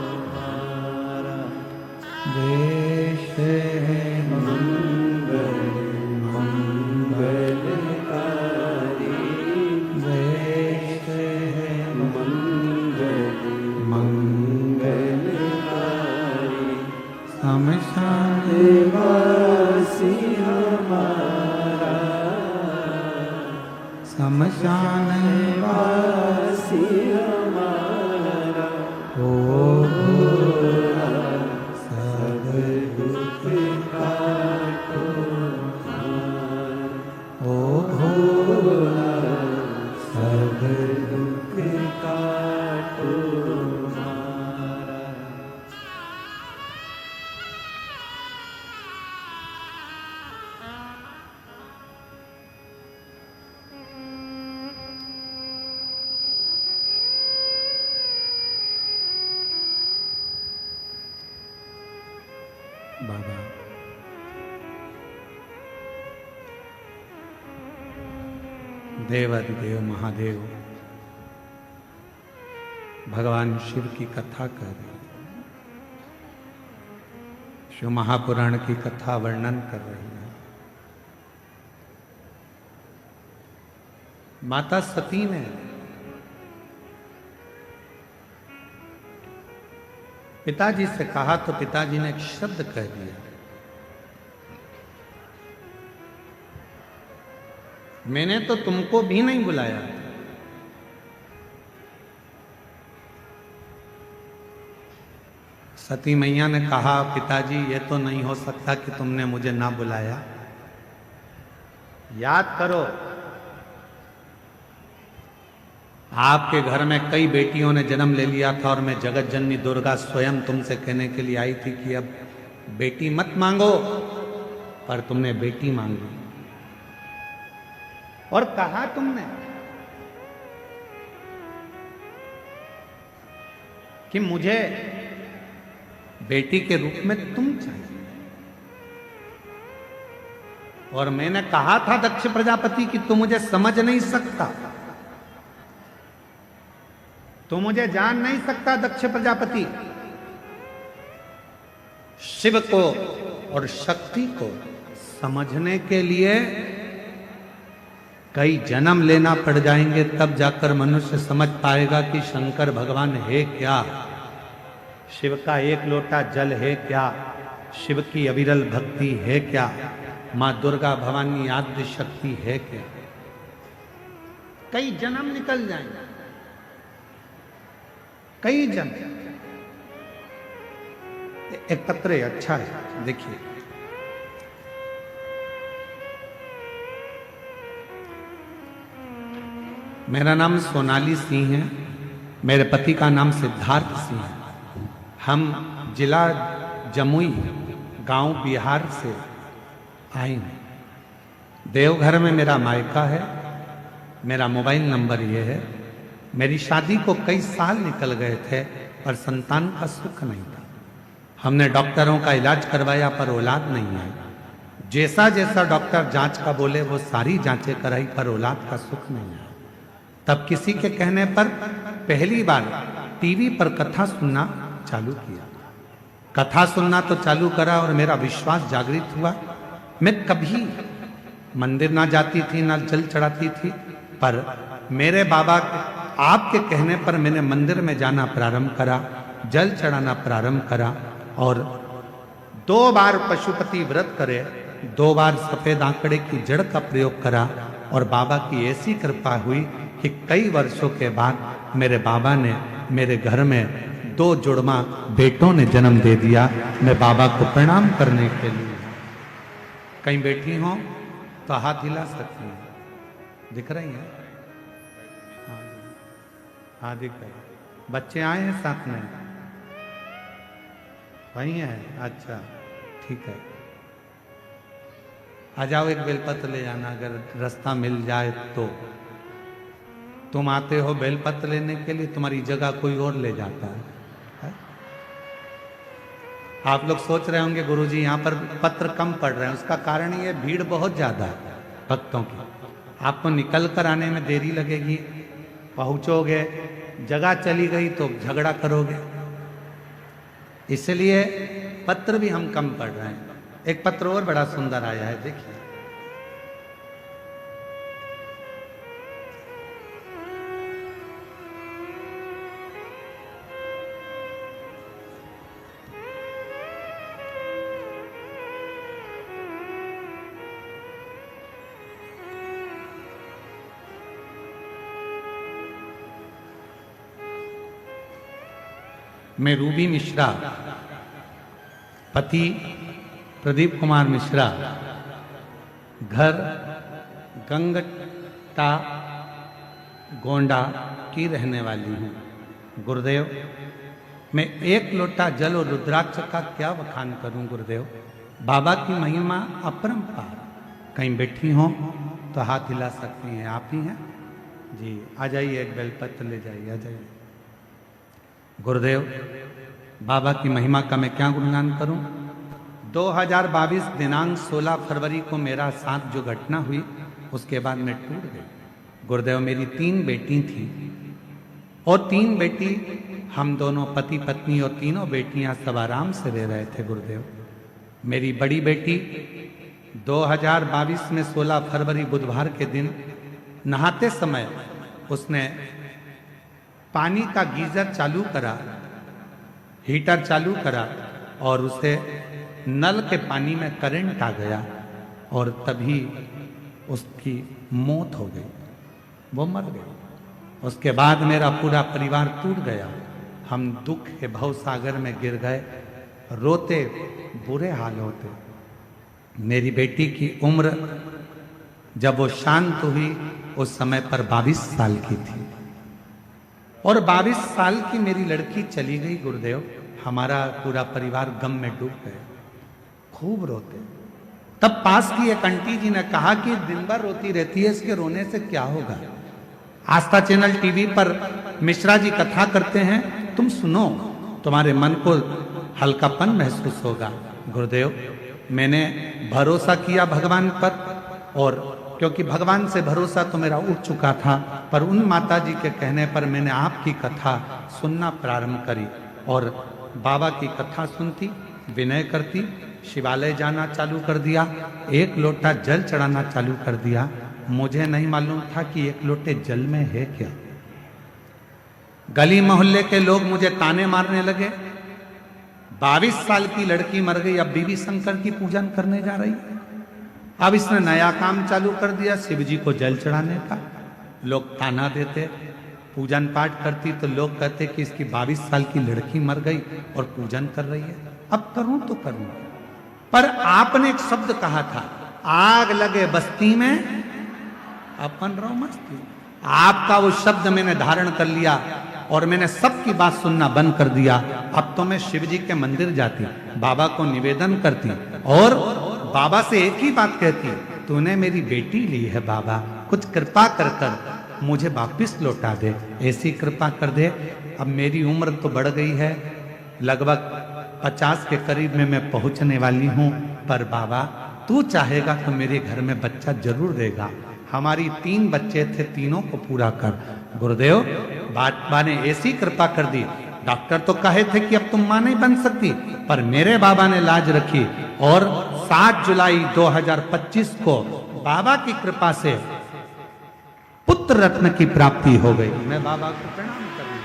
[SPEAKER 1] हमारा। देश है मंगल मंगलकारी, देश है मंगल मंगलकारी, शमशान वासी हमारा, शमशान वासी हमारा, ओ भोला सब दुख काटो हमारा, ओ भोला सब दुख काटो हमारा। बाबा देवाधिदेव महादेव भगवान शिव की कथा कर रहे हैं। शिव महापुराण की कथा वर्णन कर रही है। माता सती ने पिताजी से कहा तो पिताजी ने एक शब्द कह दिया, मैंने तो तुमको भी नहीं बुलाया। सती मैया ने कहा, पिताजी ये तो नहीं हो सकता कि तुमने मुझे ना बुलाया। याद करो, आपके घर में कई बेटियों ने जन्म ले लिया था और मैं जगत जननी दुर्गा स्वयं तुमसे कहने के लिए आई थी कि अब बेटी मत मांगो, पर तुमने बेटी मांगी। और कहा तुमने कि मुझे बेटी के रूप में तुम चाहिए। और मैंने कहा था दक्ष प्रजापति कि तू मुझे समझ नहीं सकता, तू मुझे जान नहीं सकता दक्ष प्रजापति। शिव को और शक्ति को समझने के लिए कई जन्म लेना पड़ जाएंगे, तब जाकर मनुष्य समझ पाएगा कि शंकर भगवान है क्या, शिव का एक लोटा जल है क्या, शिव की अविरल भक्ति है क्या, मां दुर्गा भवानी आद्य शक्ति है क्या। कई जन्म निकल जाएंगे, कई जन्म। एक पत्र है, अच्छा है, देखिए। मेरा नाम सोनाली सिंह है, मेरे पति का नाम सिद्धार्थ सिंह है। हम जिला जमुई गांव बिहार से आए हैं। देवघर में मेरा मायका है, मेरा मोबाइल नंबर ये है। मेरी शादी को कई साल निकल गए थे पर संतान का सुख नहीं था। हमने डॉक्टरों का इलाज करवाया पर औलाद नहीं आई। जैसा जैसा डॉक्टर जांच का बोले वो सारी जांचें कराई पर औलाद का सुख नहीं आया। तब किसी के कहने पर पहली बार टीवी पर कथा सुनना चालू किया। कथा सुनना तो चालू करा और मेरा विश्वास जागृत हुआ। मैं कभी मंदिर ना जाती थी ना जल चढ़ाती थी, पर मेरे बाबा आपके कहने पर मैंने मंदिर में जाना प्रारंभ करा, जल चढ़ाना प्रारंभ करा और 2 बार पशुपति व्रत करे, 2 बार सफेद आंकड़े की जड़ का प्रयोग करा और बाबा की ऐसी कृपा हुई कि कई वर्षों के बाद मेरे बाबा ने मेरे घर में 2 जुड़वा बेटों ने जन्म दे दिया। मैं बाबा को प्रणाम करने के लिए, कहीं बैठी हो तो हाथ हिला सकती है, दिख रही है? हाँ दिख रही। बच्चे आए हैं साथ में? वही है, अच्छा ठीक है। आ जाओ, एक बेलपत्र ले जाना अगर रास्ता मिल जाए तो। तुम आते हो बेलपत्र लेने के लिए, तुम्हारी जगह कोई और ले जाता है। आप लोग सोच रहे होंगे गुरुजी यहाँ पर पत्र कम पड़ रहे हैं, उसका कारण ये भीड़ बहुत ज्यादा है भक्तों की। आपको निकल कर आने में देरी लगेगी, पहुंचोगे, जगह चली गई तो झगड़ा करोगे, इसलिए पत्र भी हम कम पढ़ रहे हैं। एक पत्र और बड़ा सुंदर आया है, देखिए। मैं रूबी मिश्रा, पति प्रदीप कुमार मिश्रा, घर गंगटा गोंडा की रहने वाली हूँ। गुरुदेव, मैं 1 लोटा जल और रुद्राक्ष का क्या बखान करूं गुरुदेव। बाबा की महिमा अपरंपार। कहीं बैठी हो तो हाथ हिला सकती हैं, आप ही हैं जी। आ जाइए, एक बेलपत्र ले जाइए, आ जाइए। गुरुदेव, बाबा की महिमा का मैं क्या गुणगान करूं। 2022 दिनांक 16 फरवरी को मेरा साथ जो घटना हुई उसके बाद मैं टूट गई। गुरुदेव, मेरी 3 बेटी थी और 3 बेटी हम दोनों पति पत्नी और तीनों बेटियां सब आराम से रह रहे थे गुरुदेव। मेरी बड़ी बेटी 2022 में 16 फरवरी बुधवार के दिन नहाते समय उसने पानी का गीजर चालू करा, हीटर चालू करा और उसे नल के पानी में करंट आ गया और तभी उसकी मौत हो गई, वो मर गई। उसके बाद मेरा पूरा परिवार टूट गया। हम दुख के भव सागर में गिर गए, रोते, बुरे हाल होते। मेरी बेटी की उम्र जब वो शांत हुई उस समय पर 22 साल की थी और 22 साल की मेरी लड़की चली गई गुरुदेव। हमारा पूरा परिवार गम में डूब गया, खूब रोते। तब पास की एक आंटी जी ने कहा कि दिन भर रोती रहती है, इसके रोने से क्या होगा। आस्था चैनल टीवी पर मिश्रा जी कथा करते हैं, तुम सुनो, तुम्हारे मन को हल्कापन महसूस होगा। गुरुदेव, मैंने भरोसा किया भगवान पर और क्योंकि भगवान से भरोसा तो मेरा उठ चुका था, पर उन माता जी के कहने पर मैंने आपकी कथा सुनना प्रारंभ करी और बाबा की कथा सुनती, विनय करती, शिवालय जाना चालू कर दिया, एक लोटा जल चढ़ाना चालू कर दिया। मुझे नहीं मालूम था कि एक लोटे जल में है क्या। गली मोहल्ले के लोग मुझे ताने मारने लगे, 22 साल की लड़की मर गई, अब बीबी शंकर की पूजन करने जा रही है। अब इसने नया काम चालू कर दिया, शिव जी को जल चढ़ाने का। लोग ताना देते, पूजन पाठ करती तो लोग कहते कि इसकी 22 साल की लड़की मर गई और पूजन कर रही है, अब करूं तो करूं। पर आपने एक शब्द कहा था, आग लगे बस्ती में अपन रहो मस्ती। आपका वो शब्द मैंने धारण कर लिया और मैंने सबकी बात सुनना बंद कर दिया। अब तो मैं शिव जी के मंदिर जाती, बाबा को निवेदन करती और बाबा से एक ही बात कहती, तूने मेरी बेटी ली है बाबा, कुछ कृपा कर कर मुझे वापिस लौटा दे, ऐसी कृपा कर दे। अब मेरी उम्र तो बढ़ गई है, लगभग 50 के करीब में मैं पहुंचने वाली हूं, पर बाबा तू चाहेगा तो मेरे घर में बच्चा जरूर देगा। हमारी 3 बच्चे थे, तीनों को पूरा कर। गुरुदेव, बाबा ने ऐसी कृपा कर दी, डॉक्टर तो कहे थे कि अब तुम मां नहीं बन सकती, पर मेरे बाबा ने लाज रखी और 7 जुलाई 2025 को बाबा की कृपा से पुत्र रत्न की प्राप्ति हो गई। मैं बाबा को प्रणाम करने,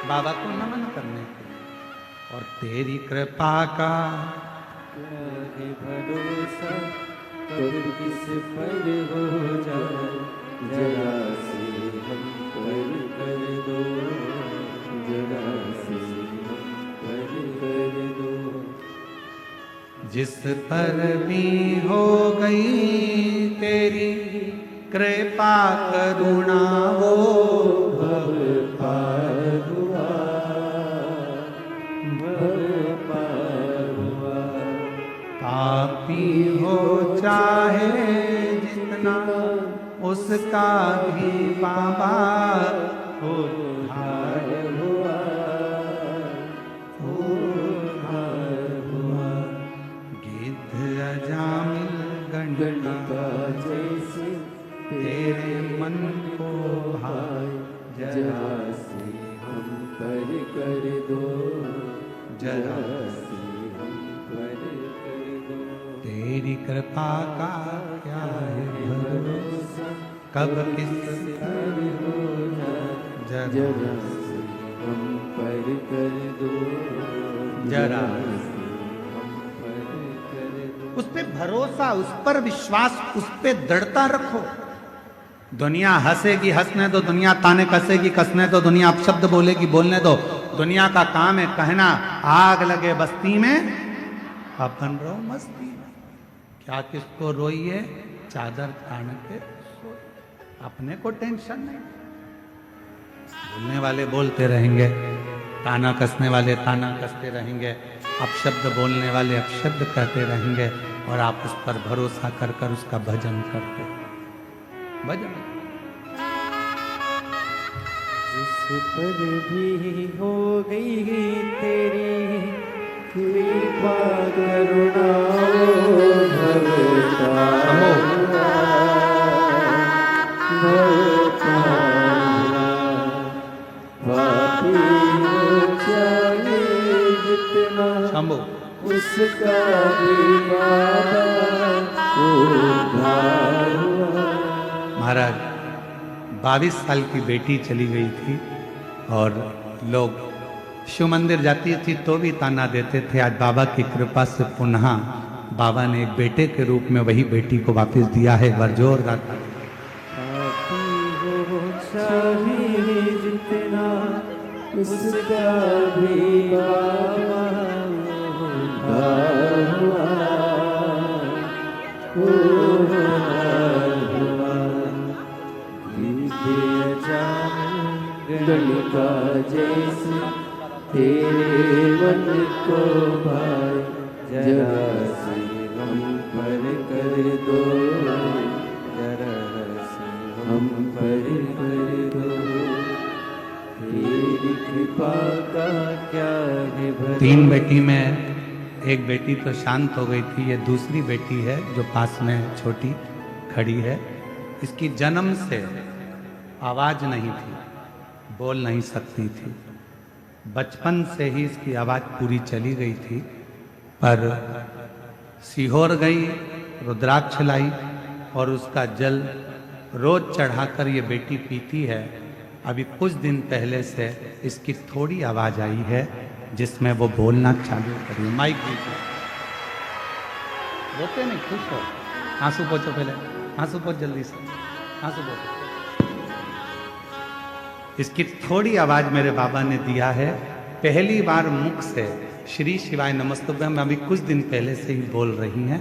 [SPEAKER 1] बाबा को नमन करने और तेरी कृपा का
[SPEAKER 2] भरोसा कब किस पर हो जाए, जरा से हम पर कर दो, जरा से हम पर कर दो।
[SPEAKER 1] जिस पर भी हो गई तेरी कृपा करुणा वो
[SPEAKER 2] भव पार हुआ, भव पार हुआ।
[SPEAKER 1] पापी हो चाहे जितना उसका भी बाबा उद्धार
[SPEAKER 2] हुआ, उद्धार हुआ।
[SPEAKER 1] गिद्ध अजामिल गणिका
[SPEAKER 2] जैसे
[SPEAKER 1] तेरे मन को भाए,
[SPEAKER 2] जरा से हम पर कर दो,
[SPEAKER 1] जरा
[SPEAKER 2] से हम पर कर दो।
[SPEAKER 1] तेरी कृपा का क्या है भरोसा, कब किस
[SPEAKER 2] पर हो जाए,
[SPEAKER 1] जरा
[SPEAKER 2] जरा से हम पर कर दो,
[SPEAKER 1] जरा
[SPEAKER 2] से हम पर कर दो।
[SPEAKER 1] उस पे भरोसा, उस पर विश्वास, उस पे दृढ़ता रखो। दुनिया हंसेगी हंसने दो, दुनिया ताने कसेगी कसने दो, दुनिया अपशब्द बोलेगी बोलने दो। दुनिया का काम है कहना, आग लगे बस्ती में अपन रहो मस्ती में। क्या किसको रोइए, चादर तान के सोइए, अपने को टेंशन नहीं। बोलने वाले बोलते रहेंगे, ताना कसने वाले ताना कसते रहेंगे, अपशब्द बोलने वाले अपशब्द कहते रहेंगे और आप उस पर भरोसा कर कर उसका भजन करते। भजन
[SPEAKER 2] जिस पर भी हो गई तेरी कृपा करुणा भवता भवता पापी हो चाहे जितना
[SPEAKER 1] शंभु
[SPEAKER 2] उसका भी बाबा उद्धार हुआ।
[SPEAKER 1] महाराज 22 साल की बेटी चली गई थी और लोग शिव मंदिर जाती थी तो भी ताना देते थे। आज बाबा की कृपा से पुनः बाबा ने एक बेटे के रूप में वही बेटी को वापस दिया है। एक बार जोरदार
[SPEAKER 2] चाहिए जितना उसका भी बाबा उद्धार हुआ। गणिका जैसे तेरे मन को भाई जरा से हम पर कर दो, जरा से हम पर कर दो, तेरी कृपा का क्या है भला।
[SPEAKER 1] 3 बेटी में एक बेटी तो शांत हो गई थी। ये दूसरी बेटी है जो पास में छोटी खड़ी है। इसकी जन्म से आवाज नहीं थी, बोल नहीं सकती थी। बचपन से ही इसकी आवाज पूरी चली गई थी, पर सीहोर गई, रुद्राक्ष लाई और उसका जल रोज चढ़ाकर ये बेटी पीती है। अभी कुछ दिन पहले से इसकी थोड़ी आवाज आई है जिसमें वो बोलना चालू करी। माइक दीजिए। रोते नहीं, खुश हो। आंसू पोछो, पहले आंसू पोछ जल्दी से, आंसू पोछो। इसकी थोड़ी आवाज मेरे बाबा ने दिया है। पहली बार मुख से श्री शिवाय नमस्तुभ्यम में अभी कुछ दिन पहले से ही बोल रही हैं।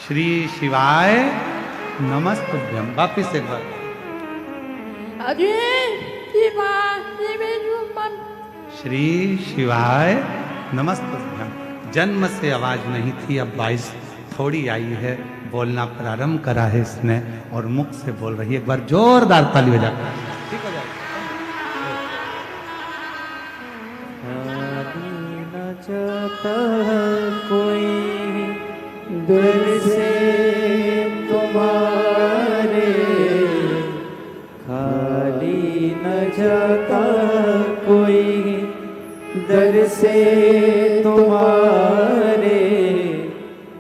[SPEAKER 1] श्री शिवाय नमस्तुभ्यम। वापिस एक बार। श्री शिवाय नमस्तुभ्यम। जन्म से आवाज नहीं थी, अब 22 थोड़ी आई है, बोलना प्रारंभ करा है इसने और मुख से बोल रही है। एक बार जोरदार ताली बजा। ठीक हो जाएगा।
[SPEAKER 2] न चाहता कोई दिल से तुम्हारे, खाली न जाता कोई दर से तुम्हारे।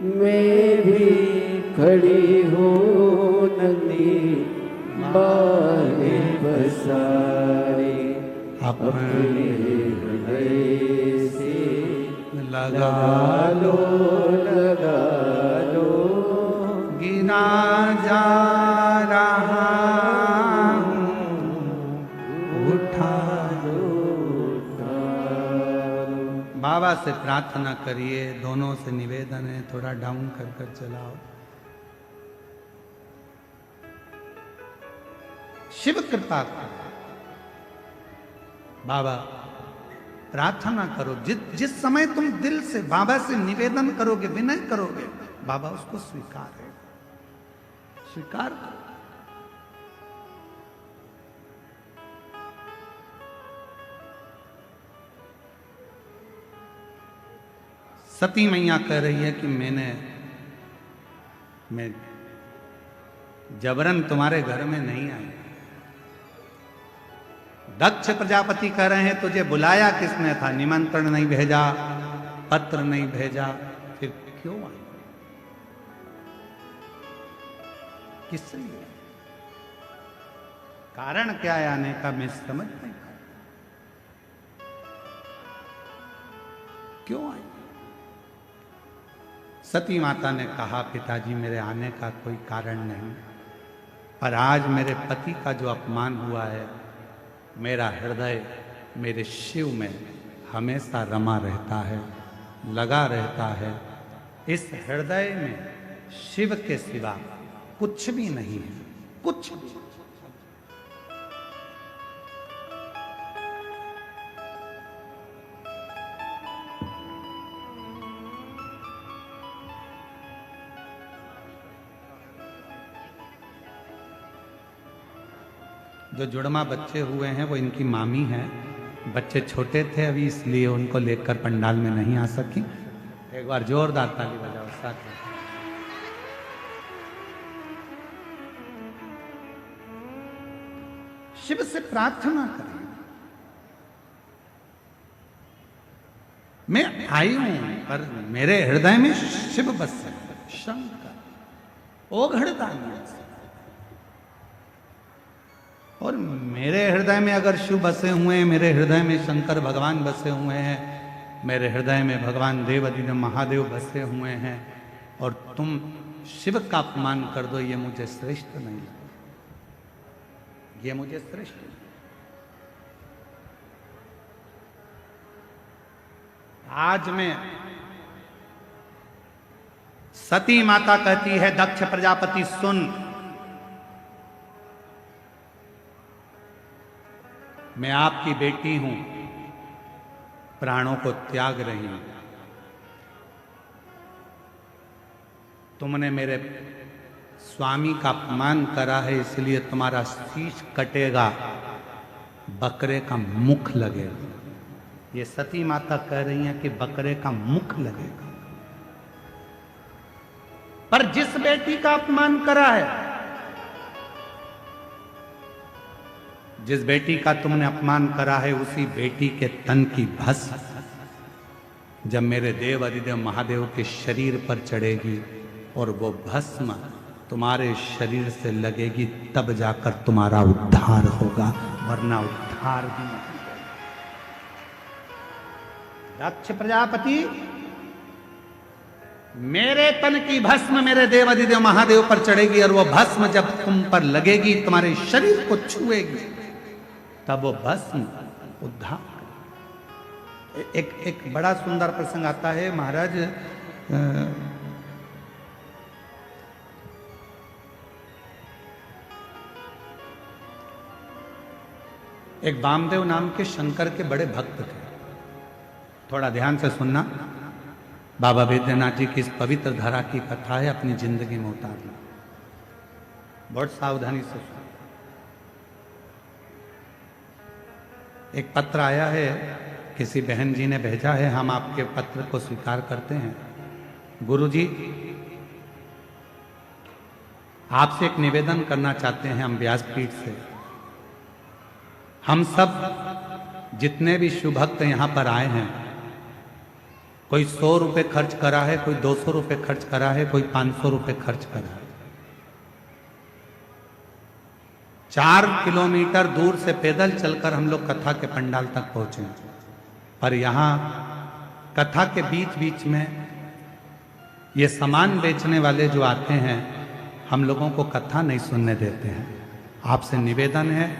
[SPEAKER 2] मैं भी खड़ी हूँ नंदी बाहे बसारे, अपने हृदय से
[SPEAKER 1] लगा
[SPEAKER 2] लो, लगा लो।
[SPEAKER 1] गिना जा रहा हूँ, उठा
[SPEAKER 2] लो, उठा लो।
[SPEAKER 1] बाबा से प्रार्थना करिए। दोनों से निवेदन है, थोड़ा डाउन कर कर चलाओ। शिव कृपा करो। बाबा प्रार्थना करो। जिस समय तुम दिल से बाबा से निवेदन करोगे, विनय करोगे, बाबा उसको स्वीकार है, स्वीकार करो। सती मैया कह रही है कि मैं जबरन तुम्हारे घर में नहीं आई। दक्ष प्रजापति कह रहे हैं तुझे बुलाया किसने था, निमंत्रण नहीं भेजा, पत्र नहीं भेजा, फिर क्यों आई, किस लिए, कारण क्या है आने का, मैं समझ नहीं पाया। क्यों आई? सती माता ने कहा पिताजी मेरे आने का कोई कारण नहीं, पर आज मेरे पति का जो अपमान हुआ है, मेरा हृदय मेरे शिव में हमेशा रमा रहता है, लगा रहता है। इस हृदय में शिव के सिवा कुछ भी नहीं है, कुछ भी। जो जुड़मा बच्चे हुए हैं वो इनकी मामी हैं। बच्चे छोटे थे अभी, इसलिए उनको लेकर पंडाल में नहीं आ सकी। एक बार जोरदार ताली बजाओ साथ में। शिव से प्रार्थना करें। मैं आई हूं, पर मेरे हृदय में शिव बसे हैं, शंकर ओ हृदय। और मेरे हृदय में अगर शिव बसे हुए हैं, मेरे हृदय में शंकर भगवान बसे हुए हैं, मेरे हृदय में भगवान देवाधिदेव महादेव बसे हुए हैं, और तुम शिव का अपमान कर दो, ये मुझे श्रेष्ठ नहीं लगता, ये मुझे श्रेष्ठ नहीं। आज में सती माता कहती है, दक्ष प्रजापति सुन, मैं आपकी बेटी हूं, प्राणों को त्याग रही हूं, तुमने मेरे स्वामी का अपमान करा है, इसलिए तुम्हारा शीश कटेगा, बकरे का मुख लगेगा। ये सती माता कह रही है कि बकरे का मुख लगेगा। पर जिस बेटी का अपमान करा है, जिस बेटी का तुमने अपमान करा है, उसी बेटी के तन की भस्म जब मेरे देव अधिदेव महादेव के शरीर पर चढ़ेगी और वो भस्म तुम्हारे शरीर से लगेगी, तब जाकर तुम्हारा उद्धार होगा, वरना उद्धार भी नहीं। दक्ष प्रजापति, मेरे तन की भस्म मेरे देव अधिदेव महादेव पर चढ़ेगी, और वो भस्म जब तुम पर लगेगी, तुम्हारे शरीर को छुएगी, तब वो भस्म उद्धार। एक बड़ा सुंदर प्रसंग आता है महाराज। एक वामदेव नाम के शंकर के बड़े भक्त थे। थोड़ा ध्यान से सुनना, बाबा बैद्यनाथ जी की इस पवित्र धरा की कथा है, अपनी जिंदगी में उतारना, बहुत सावधानी से सुनना। एक पत्र आया है, किसी बहन जी ने भेजा है, हम आपके पत्र को स्वीकार करते हैं। गुरुजी, आपसे एक निवेदन करना चाहते हैं हम व्यासपीठ से। हम सब जितने भी शिव भक्त यहां पर आए हैं, कोई 100 रुपए खर्च करा है, कोई 200 रुपए खर्च करा है, कोई 500 रुपए खर्च करा है। 4 किलोमीटर दूर से पैदल चलकर हम लोग कथा के पंडाल तक पहुंचे, पर यहाँ कथा के बीच बीच में ये सामान बेचने वाले जो आते हैं, हम लोगों को कथा नहीं सुनने देते हैं। आपसे निवेदन है,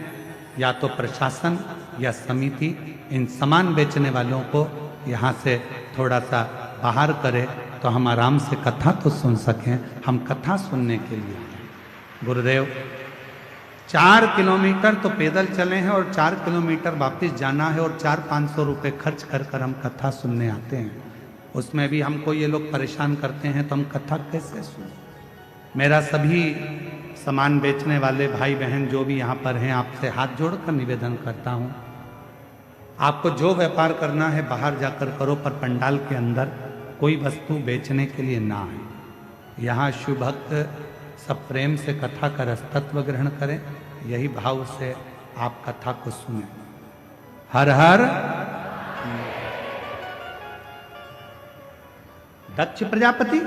[SPEAKER 1] या तो प्रशासन या समिति इन सामान बेचने वालों को यहाँ से थोड़ा सा बाहर करे, तो हम आराम से कथा तो सुन सकें। हम कथा सुनने के लिए गुरुदेव 4 किलोमीटर तो पैदल चले हैं, और 4 किलोमीटर वापस जाना है, और 400-500 रुपये खर्च कर कर हम कथा सुनने आते हैं। उसमें भी हमको ये लोग परेशान करते हैं, तो हम कथा कैसे सुनें? मेरा सभी सामान बेचने वाले भाई बहन जो भी यहाँ पर हैं, आपसे हाथ जोड़कर निवेदन करता हूँ, आपको जो व्यापार करना है बाहर जाकर करो, पर पंडाल के अंदर कोई वस्तु बेचने के लिए ना आए। यहाँ शिव भक्त सब प्रेम से कथा का रसतत्व ग्रहण करें, यही भाव से आप कथा को सुने। हर हर। दक्ष प्रजापति,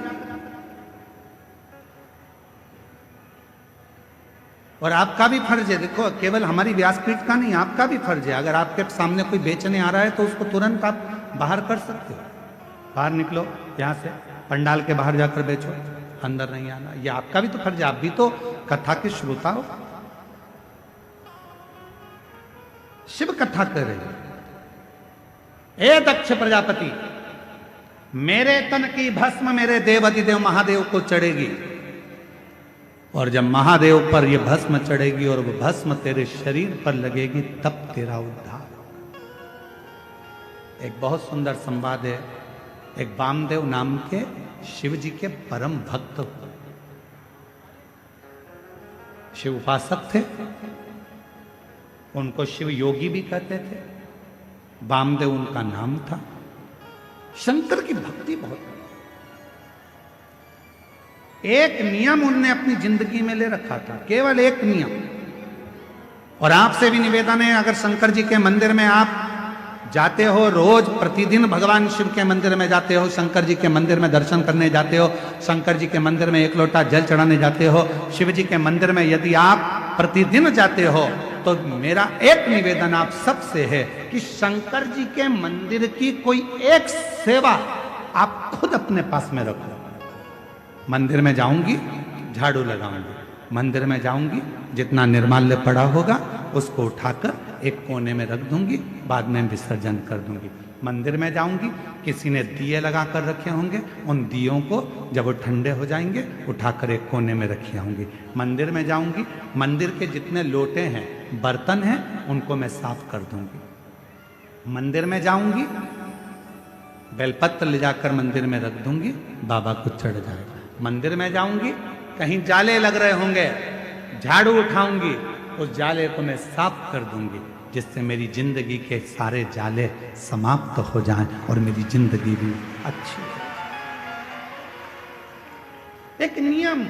[SPEAKER 1] और आपका भी फर्ज है, देखो केवल हमारी व्यासपीठ का नहीं, आपका भी फर्ज है। अगर आपके सामने कोई बेचने आ रहा है तो उसको तुरंत आप बाहर कर सकते हो। बाहर निकलो यहाँ से, पंडाल के बाहर जाकर बेचो, अंदर नहीं आना। ये आपका भी तो फर्ज है, आप भी तो कथा के श्रोता हो। शिव कथा कर रहे हो। ए दक्ष प्रजापति, मेरे तन की भस्म मेरे देव अधिदेव महादेव को चढ़ेगी, और जब महादेव पर यह भस्म चढ़ेगी और वह भस्म तेरे शरीर पर लगेगी, तब तेरा उद्धार। एक बहुत सुंदर संवाद है। एक वामदेव नाम के शिव जी के परम भक्त, शिव उपासक थे, उनको शिव योगी भी कहते थे। वामदेव उनका नाम था। शंकर की भक्ति बहुत। एक नियम उनने अपनी जिंदगी में ले रखा था, केवल एक नियम। और आपसे भी निवेदन है, अगर शंकर जी के मंदिर में आप जाते हो रोज प्रतिदिन भगवान शिव के मंदिर में जाते हो, शंकर जी के मंदिर में दर्शन करने जाते हो, शंकर जी के मंदिर में 1 लोटा जल चढ़ाने जाते हो, शिव जी के मंदिर में यदि आप प्रतिदिन जाते हो तो मेरा एक निवेदन आप सबसे है कि शंकर जी के मंदिर की कोई एक सेवा आप खुद अपने पास में रखो। मंदिर में जाऊंगी झाड़ू लगाऊंगी, मंदिर में जाऊंगी जितना निर्माल्य पड़ा होगा उसको उठाकर एक कोने में रख दूंगी, बाद में विसर्जन कर दूंगी। मंदिर में जाऊंगी, किसी ने दिए लगा कर रखे होंगे, उन दियों को जब वो ठंडे हो जाएंगे उठाकर एक कोने में रखी आऊंगी। मंदिर में जाऊंगी, मंदिर के जितने लोटे हैं, बर्तन हैं, उनको मैं साफ कर दूंगी। मंदिर में जाऊंगी, बेलपत्र ले जाकर मंदिर में रख दूंगी, बाबा को चढ़ जाएगा। मंदिर में जाऊंगी, कहीं जाले लग रहे होंगे, झाड़ू उठाऊंगी, उस जाले को मैं साफ कर दूंगी, जिससे मेरी जिंदगी के सारे जाले समाप्त हो जाएं और मेरी जिंदगी भी अच्छी हो। एक नियम,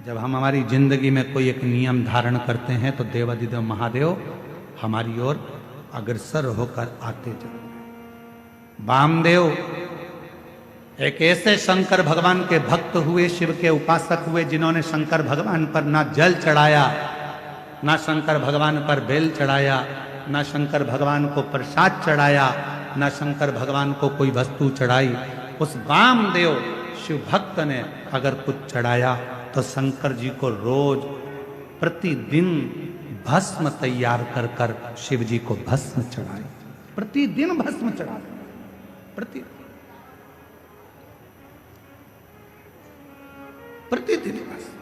[SPEAKER 1] जब हम हमारी जिंदगी में कोई एक नियम धारण करते हैं तो देवाधिदेव महादेव हमारी ओर अग्रसर होकर आते जाते। वामदेव एक ऐसे शंकर भगवान के भक्त हुए, शिव के उपासक हुए, जिन्होंने शंकर भगवान पर ना जल चढ़ाया, ना शंकर भगवान पर बेल चढ़ाया, ना शंकर भगवान को प्रसाद चढ़ाया, ना शंकर भगवान को कोई वस्तु चढ़ाई। उस वामदेव शिव भक्त ने अगर कुछ चढ़ाया तो शंकर जी को रोज प्रतिदिन भस्म तैयार कर कर शिव जी को भस्म चढ़ाई, प्रतिदिन भस्म चढ़ा, प्रतिदिन भस्म।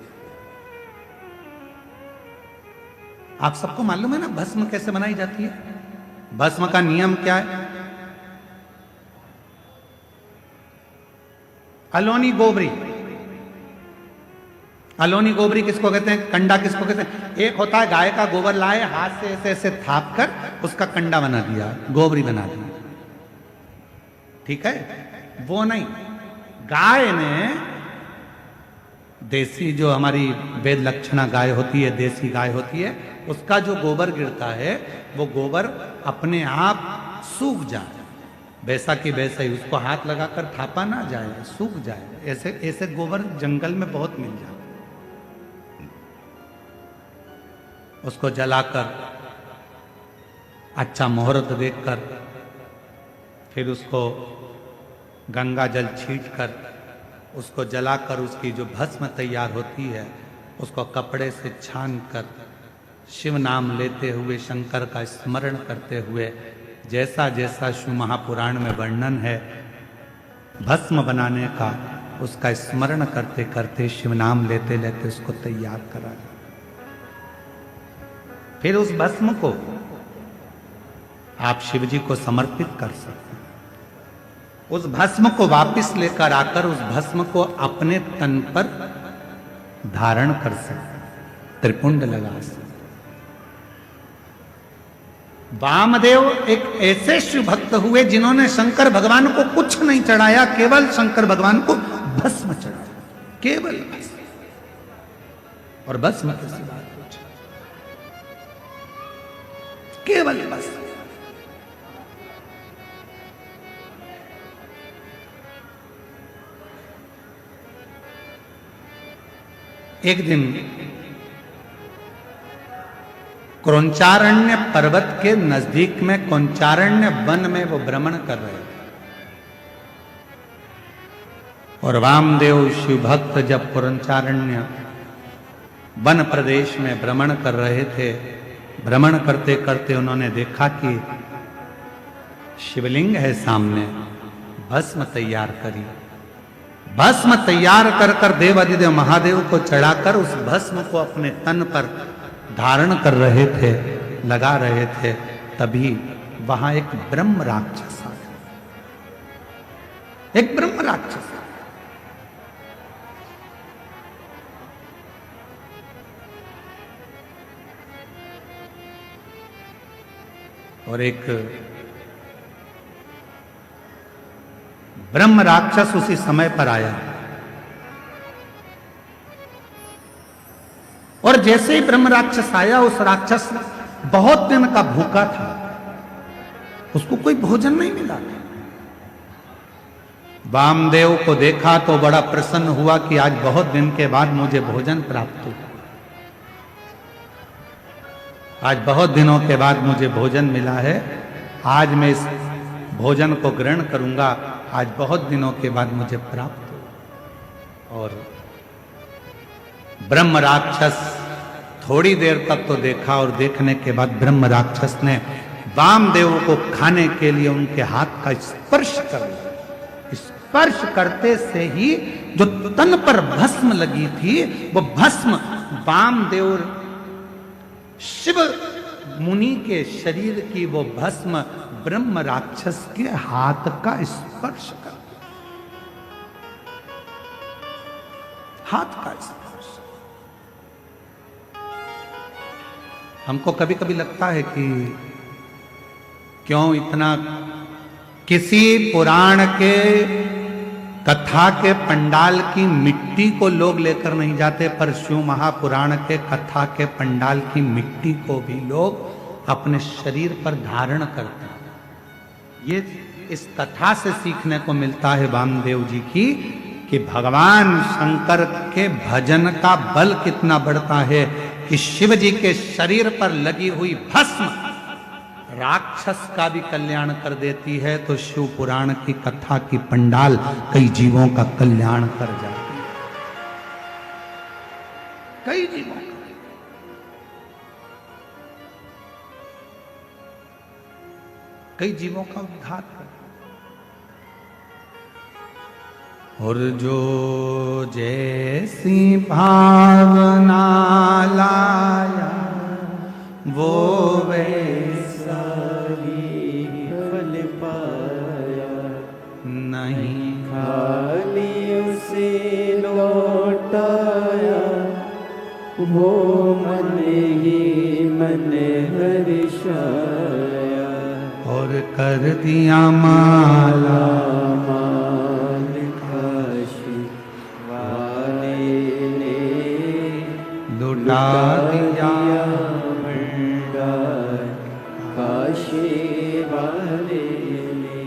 [SPEAKER 1] आप सबको मालूम है ना भस्म कैसे बनाई जाती है? भस्म का नियम क्या है? अलोनी गोबरी, अलोनी गोबरी किसको कहते हैं? कंडा किसको कहते हैं? एक होता है गाय का गोबर लाए, हाथ से ऐसे ऐसे थाप कर उसका कंडा बना दिया, गोबरी बना दी, ठीक है? वो नहीं, गाय ने देसी जो हमारी वेद लक्षणा गाय होती है, देसी गाय होती है, उसका जो गोबर गिरता है वो गोबर अपने आप सूख जाए, वैसा कि वैसा ही, उसको हाथ लगाकर थापा ना जाए, सूख जाए। ऐसे ऐसे गोबर जंगल में बहुत मिल जाए। उसको जलाकर अच्छा मुहूर्त देखकर फिर उसको गंगा जल छीट कर उसको जलाकर उसकी जो भस्म तैयार होती है उसको कपड़े से छान कर शिव नाम लेते हुए, शंकर का स्मरण करते हुए, जैसा जैसा शिव महापुराण में वर्णन है भस्म बनाने का, उसका स्मरण करते करते, शिव नाम लेते लेते उसको तैयार करा। फिर उस भस्म को आप शिव जी को समर्पित कर सकते हैं। उस भस्म को वापस लेकर आकर उस भस्म को अपने तन पर धारण कर सकते, त्रिपुंड लगा सकते। वामदेव एक ऐसे शिव भक्त हुए जिन्होंने शंकर भगवान को कुछ नहीं चढ़ाया, केवल शंकर भगवान को भस्म चढ़ाया, केवल भस्म। और भस्म के सिवा कुछ, केवल भस्म। एक दिन क्रौंचारण्य पर्वत के नजदीक में क्रौंचारण्य वन में वो भ्रमण कर रहे थे, और वामदेव शिव भक्त जब क्रौंचारण्य वन प्रदेश में भ्रमण कर रहे थे, भ्रमण करते करते उन्होंने देखा कि शिवलिंग है सामने, भस्म तैयार करी। भस्म तैयार कर कर देवाधिदेव महादेव को चढ़ाकर उस भस्म को अपने तन पर धारण कर रहे थे, लगा रहे थे। तभी वहां एक ब्रह्म राक्षस आ गया, एक ब्रह्म राक्षस। और एक ब्रह्म राक्षस उसी समय पर आया, और जैसे ही ब्रह्म राक्षस आया, उस राक्षस बहुत दिन का भूखा था, उसको कोई भोजन नहीं मिला। वामदेव को देखा तो बड़ा प्रसन्न हुआ कि आज बहुत दिन के बाद मुझे भोजन प्राप्त हुआ, आज बहुत दिनों के बाद मुझे भोजन मिला है, आज मैं इस भोजन को ग्रहण करूंगा, आज बहुत दिनों के बाद मुझे प्राप्त हुआ। और ब्रह्म राक्षस थोड़ी देर तक तो देखा और देखने के बाद ब्रह्म राक्षस ने वामदेव को खाने के लिए उनके हाथ का स्पर्श कर लिया। स्पर्श करते से ही जो तन पर भस्म लगी थी वो भस्म वामदेव शिव मुनि के शरीर की वो भस्म ब्रह्म राक्षस के हाथ का स्पर्श कर दिया। हाथ का स्पर्श। हमको कभी कभी लगता है कि क्यों इतना किसी पुराण के कथा के पंडाल की मिट्टी को लोग लेकर नहीं जाते, पर शिव महापुराण के कथा के पंडाल की मिट्टी को भी लोग अपने शरीर पर धारण करते हैं। ये इस कथा से सीखने को मिलता है वामदेव जी की कि भगवान शंकर के भजन का बल कितना बढ़ता है कि शिव जी के शरीर पर लगी हुई भस्म राक्षस का भी कल्याण कर देती है, तो शिव पुराण की कथा की पंडाल कई जीवों का कल्याण कर जाती है। कई जीवों का, कई जीवों का उद्धार कर। और जो जैसी भावना लाया वो वैसा
[SPEAKER 2] फल पाया,
[SPEAKER 1] नहीं
[SPEAKER 2] खाली उसे लौटाया, वो मन ही मन हर्षाया।
[SPEAKER 1] और कर दिया माला
[SPEAKER 2] माल काशी वाले ने
[SPEAKER 1] लुटा दिया
[SPEAKER 2] भंडार, काशी वाले ने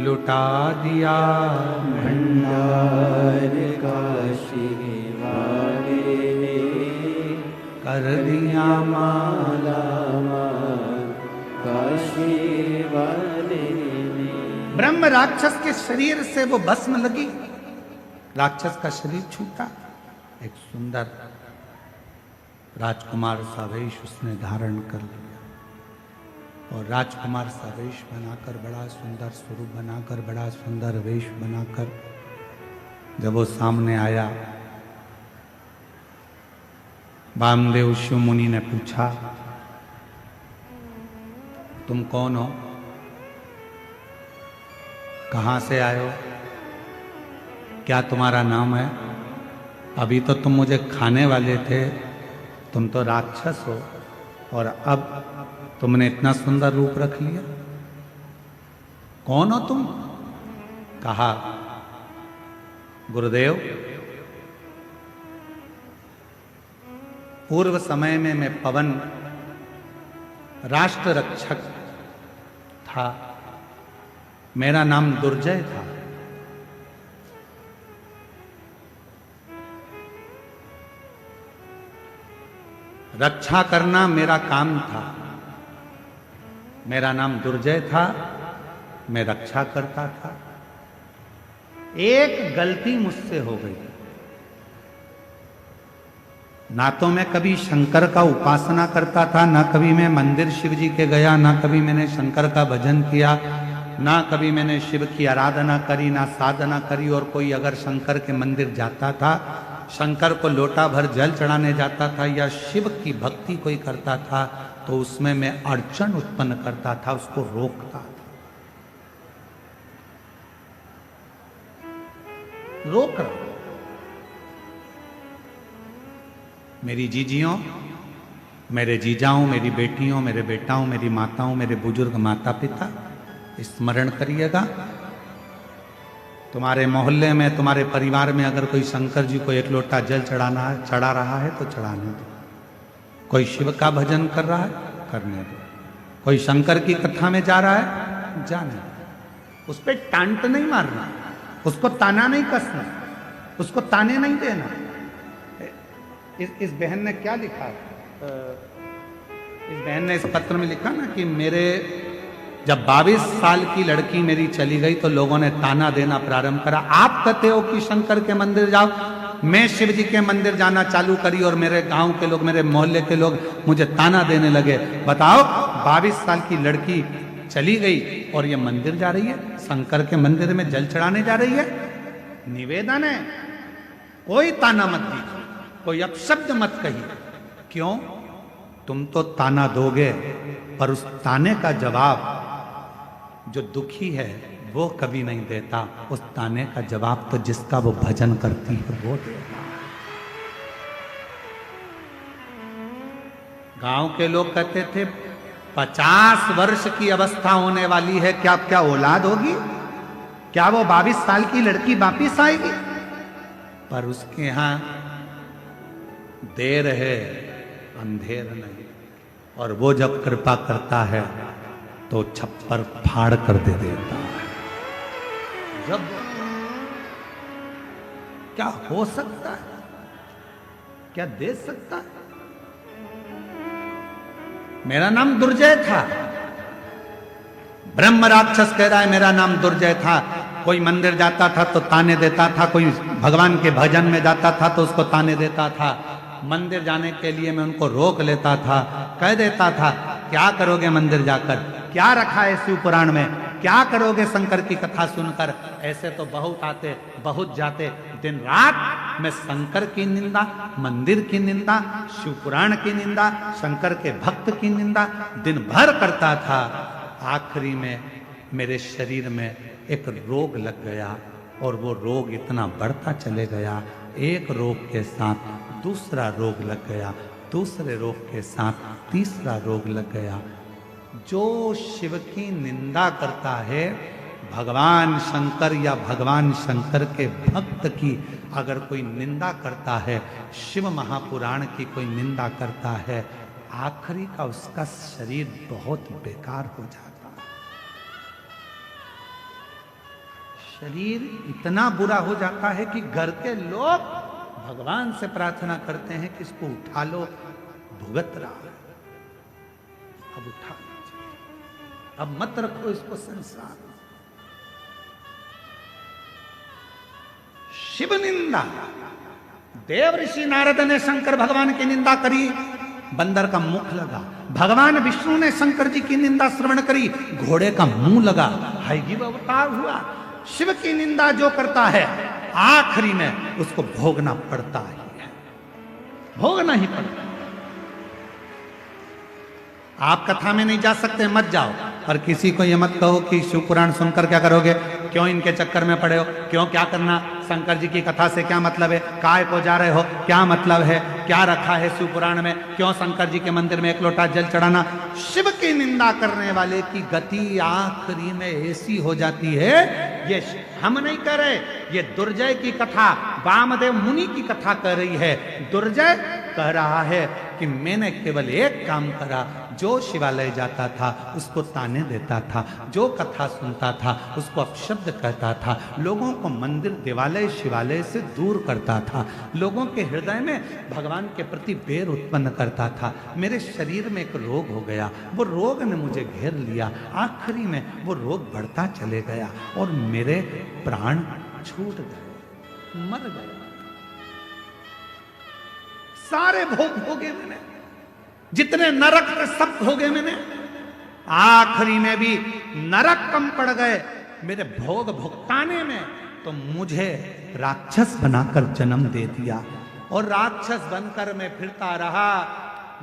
[SPEAKER 1] लुटा दिया
[SPEAKER 2] भंडार, काशी वाले ने
[SPEAKER 1] कर दिया माला।
[SPEAKER 2] माल काशी वाले ने।
[SPEAKER 1] ब्रह्म राक्षस के शरीर से वो भस्म लगी, राक्षस का शरीर छूटा, एक सुंदर राजकुमार सा वेश उसने धारण कर लिया। और राजकुमार सा वेश बनाकर, बड़ा सुंदर स्वरूप बनाकर, बड़ा सुंदर वेश बनाकर जब वो सामने आया, वामदेव शिव मुनि ने पूछा, तुम कौन हो, कहां से आए हो, क्या तुम्हारा नाम है? अभी तो तुम मुझे खाने वाले थे, तुम तो राक्षस हो, और अब तुमने इतना सुंदर रूप रख लिया, कौन हो तुम? कहा, गुरुदेव, पूर्व समय में मैं पवन राष्ट्र रक्षक था, मेरा नाम दुर्जय था। रक्षा करना मेरा काम था, मेरा नाम दुर्जय था, मैं रक्षा करता था। एक गलती मुझसे हो गई, ना तो मैं कभी शंकर का उपासना करता था, ना कभी मैं मंदिर शिव जी के गया, ना कभी मैंने शंकर का भजन किया, ना कभी मैंने शिव की आराधना करी, ना साधना करी। और कोई अगर शंकर के मंदिर जाता था, शंकर को लोटा भर जल चढ़ाने जाता था, या शिव की भक्ति कोई करता था, तो उसमें मैं अड़चन उत्पन्न करता था, उसको रोकता था, रोक रहा। मेरी जीजियों, मेरे जीजाओं, मेरी बेटियों, मेरे बेटाओं, मेरी माताओं, मेरे बुजुर्ग माता पिता, स्मरण करिएगा, तुम्हारे मोहल्ले में, तुम्हारे परिवार में अगर कोई शंकर जी को एक लोटा जल चढ़ा रहा है तो चढ़ाने दो, कोई शिव का भजन कर रहा है करने दो, कोई शंकर की कथा में जा रहा है, जाना, उस पर टांट नहीं मारना, उसको ताना नहीं कसना, उसको ताने नहीं देना। इस बहन ने क्या लिखा, इस बहन ने इस पत्र में लिखा ना कि मेरे जब 22 साल की लड़की मेरी चली गई तो लोगों ने ताना देना प्रारंभ करा। आप कहते हो कि शंकर के मंदिर जाओ, मैं शिव जी के मंदिर जाना चालू करी और मेरे गांव के लोग, मेरे मोहल्ले के लोग मुझे ताना देने लगे। बताओ, 22 साल की लड़की चली गई और ये मंदिर जा रही है, शंकर के मंदिर में जल चढ़ाने जा रही है। निवेदन है, कोई ताना मत दीजिए, कोई अपशब्द मत कहिए। क्यों? तुम तो ताना दोगे, पर उस ताने का जवाब जो दुखी है वो कभी नहीं देता। उस ताने का जवाब तो जिसका वो भजन करती है वो देता। गांव के लोग कहते थे 50 वर्ष की अवस्था होने वाली है, क्या क्या औलाद होगी? क्या वो 22 साल की लड़की वापिस आएगी? पर उसके यहां देर है, अंधेर नहीं। और वो जब कृपा करता है तो छप्पर फाड़ कर दे देता है। जब क्या हो सकता है, क्या दे सकता है? मेरा नाम दुर्जय था, ब्रह्म राक्षस कह रहा है मेरा नाम दुर्जय था। कोई मंदिर जाता था तो ताने देता था, कोई भगवान के भजन में जाता था तो उसको ताने देता था। मंदिर जाने के लिए मैं उनको रोक लेता था, कह देता था क्या करोगे मंदिर जाकर, क्या रखा है शिव पुराण में, क्या करोगे शंकर की कथा सुनकर। ऐसे तो बहुत आते बहुत जाते, दिन रात मैं शंकर की निंदा, मंदिर की निंदा, शिव पुराण की निंदा, शंकर के भक्त की निंदा दिन भर करता था। आखिरी में मेरे शरीर में एक रोग लग गया और वो रोग इतना बढ़ता चले गया। एक रोग के साथ दूसरा रोग लग गया, दूसरे रोग के साथ तीसरा रोग लग गया। जो शिव की निंदा करता है, भगवान शंकर या भगवान शंकर के भक्त की अगर कोई निंदा करता है, शिव महापुराण की कोई निंदा करता है, आखिरी का उसका शरीर बहुत बेकार हो जाता है। शरीर इतना बुरा हो जाता है कि घर के लोग भगवान से प्रार्थना करते हैं कि इसको उठा लो, भुगत रहा है, अब उठा लीजिए, अब मत रखो इसको संसार में। शिव निंदा, देव ऋषि नारद ने शंकर भगवान की निंदा करी, बंदर का मुख लगा। भगवान विष्णु ने शंकर जी की निंदा श्रवण करी, घोड़े का मुंह लगा, हयग्रीव अवतार हुआ। शिव की निंदा जो करता है आखिरी में उसको भोगना पड़ता ही है, भोगना ही पड़ता है। आप कथा में नहीं जा सकते, मत जाओ। और किसी को ये मत कहो कि शिव पुराण सुनकर क्या करोगे, क्यों इनके चक्कर में पड़े हो, क्यों क्या करना, शंकर जी की कथा से क्या मतलब है, काय को जा रहे हो, क्या मतलब है, क्या रखा है शिव पुराण में, क्यों शंकर जी के मंदिर में एक लोटा जल चढ़ाना। शिव की निंदा करने वाले की गति आखिरी में ऐसी हो जाती है, ये हम नहीं कह रहे, ये दुर्जय की कथा वामदेव मुनि की कथा कह रही है। दुर्जय कह रहा है कि मैंने केवल एक काम करा, जो शिवालय जाता था उसको ताने देता था, जो कथा सुनता था उसको अपशब्द कहता था, लोगों को मंदिर देवालय शिवालय से दूर करता था, लोगों के हृदय में भगवान के प्रति बैर उत्पन्न करता था। मेरे शरीर में एक रोग हो गया, वो रोग ने मुझे घेर लिया, आखिरी में वो रोग बढ़ता चले गया और मेरे प्राण छूट गए, मर गए। सारे भोग भोगे मैंने, जितने नरक के सब भोगे मैंने, आखिरी में भी नरक कम पड़ गए मेरे भोग भुगताने में। तो मुझे राक्षस बनाकर जन्म दे दिया और राक्षस बनकर मैं फिरता रहा।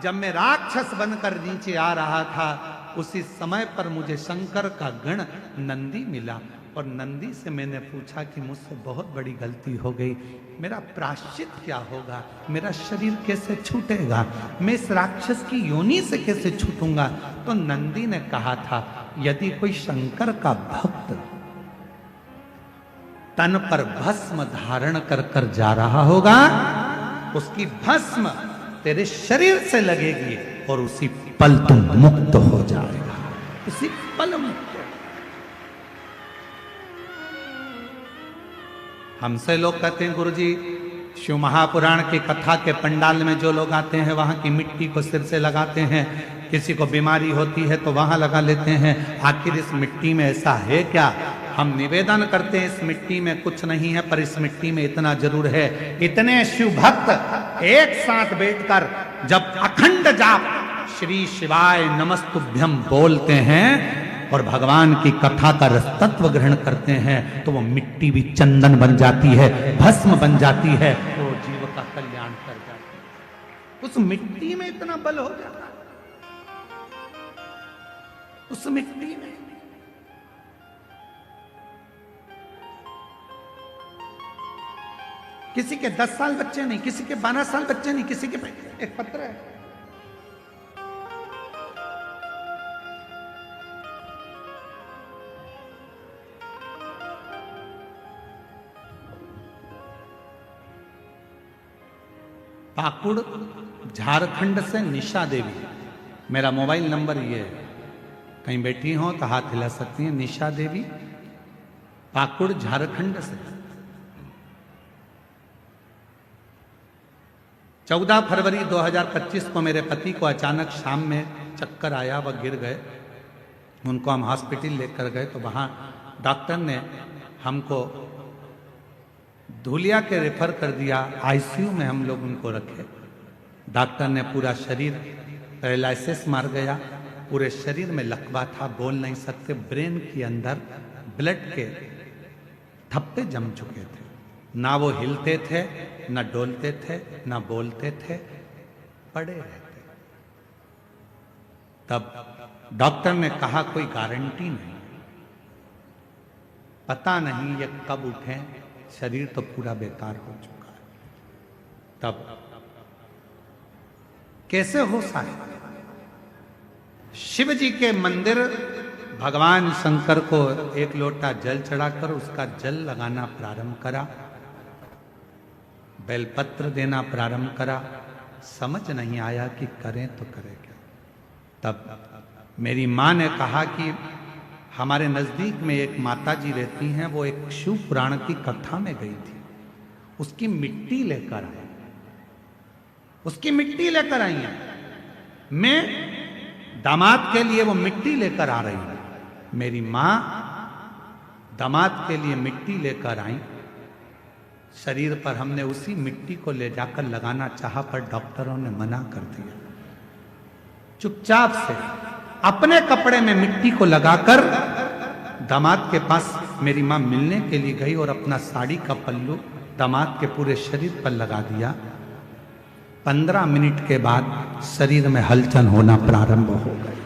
[SPEAKER 1] जब मैं राक्षस बनकर नीचे आ रहा था, उसी समय पर मुझे शंकर का गण नंदी मिला और नंदी से मैंने पूछा कि मुझसे बहुत बड़ी गलती हो गई, मेरा प्रायश्चित क्या होगा, मेरा शरीर कैसे छूटेगा, मैं इस राक्षस की योनि से कैसे छूटूंगा। तो नंदी ने कहा था, यदि कोई शंकर का भक्त तन पर भस्म धारण कर कर जा रहा होगा, उसकी भस्म तेरे शरीर से लगेगी और उसी पल तुम मुक्त हो जाएगा। उसी पल मुक्त हो। हमसे लोग कहते हैं गुरुजी शिव महापुराण की कथा के पंडाल में जो लोग आते हैं वहां की मिट्टी को सिर से लगाते हैं, किसी को बीमारी होती है तो वहां लगा लेते हैं, आखिर इस मिट्टी में ऐसा है क्या? हम निवेदन करते हैं इस मिट्टी में कुछ नहीं है, पर इस मिट्टी में इतना जरूर है। इतने शिव भक्त एक साथ बैठकर जब अखंड जाप श्री शिवाय नमस्तुभ्यम बोलते हैं और भगवान की कथा का रसतत्व ग्रहण करते हैं तो वो मिट्टी भी चंदन बन जाती है, भस्म बन जाती है, वो जीव का कल्याण कर जाती है। उस मिट्टी में इतना बल हो जाता है, उस मिट्टी में। किसी के 10 साल बच्चे नहीं, किसी के 12 साल बच्चे नहीं, किसी के एक पत्र है, पाकुड़ झारखंड से निशा देवी, मेरा मोबाइल नंबर ये है, कहीं बैठी हो तो हाथ हिला सकती हैं। निशा देवी पाकुड़ झारखंड से। 14 फरवरी 2025 को मेरे पति को अचानक शाम में चक्कर आया, वह गिर गए। उनको हम हॉस्पिटल लेकर गए तो वहाँ डॉक्टर ने हमको धुलिया के रेफर कर दिया, आईसीयू में हम लोग उनको रखे। डॉक्टर ने पूरा शरीर पैरालिसिस मार गया, पूरे शरीर में लकवा था, बोल नहीं सकते, ब्रेन के अंदर ब्लड के थप्पे जम चुके थे, ना वो हिलते थे, ना डोलते थे, ना बोलते थे, पड़े रहते। तब डॉक्टर ने कहा कोई गारंटी नहीं, पता नहीं ये कब उठे, शरीर तो पूरा बेकार हो चुका है। तब कैसे हो साहे? शिव जी के मंदिर भगवान शंकर को एक लोटा जल चढ़ाकर उसका जल लगाना प्रारंभ करा, बेलपत्र देना प्रारंभ करा। समझ नहीं आया कि करें तो करें क्या। तब मेरी मां ने कहा कि हमारे नजदीक में एक माता जी रहती हैं, वो एक शिव पुराण की कथा में गई थी, उसकी मिट्टी लेकर आई, उसकी मिट्टी लेकर आई है। मैं दामाद के लिए वो मिट्टी लेकर आ रही हूं। मेरी मां दामाद के लिए मिट्टी लेकर आई, शरीर पर हमने उसी मिट्टी को ले जाकर लगाना चाहा, पर डॉक्टरों ने मना कर दिया। चुपचाप से अपने कपड़े में मिट्टी को लगाकर दामाद के पास मेरी मां मिलने के लिए गई और अपना साड़ी का पल्लू दामाद के पूरे शरीर पर लगा दिया। 15 मिनट के बाद शरीर में हलचल होना प्रारंभ हो गई,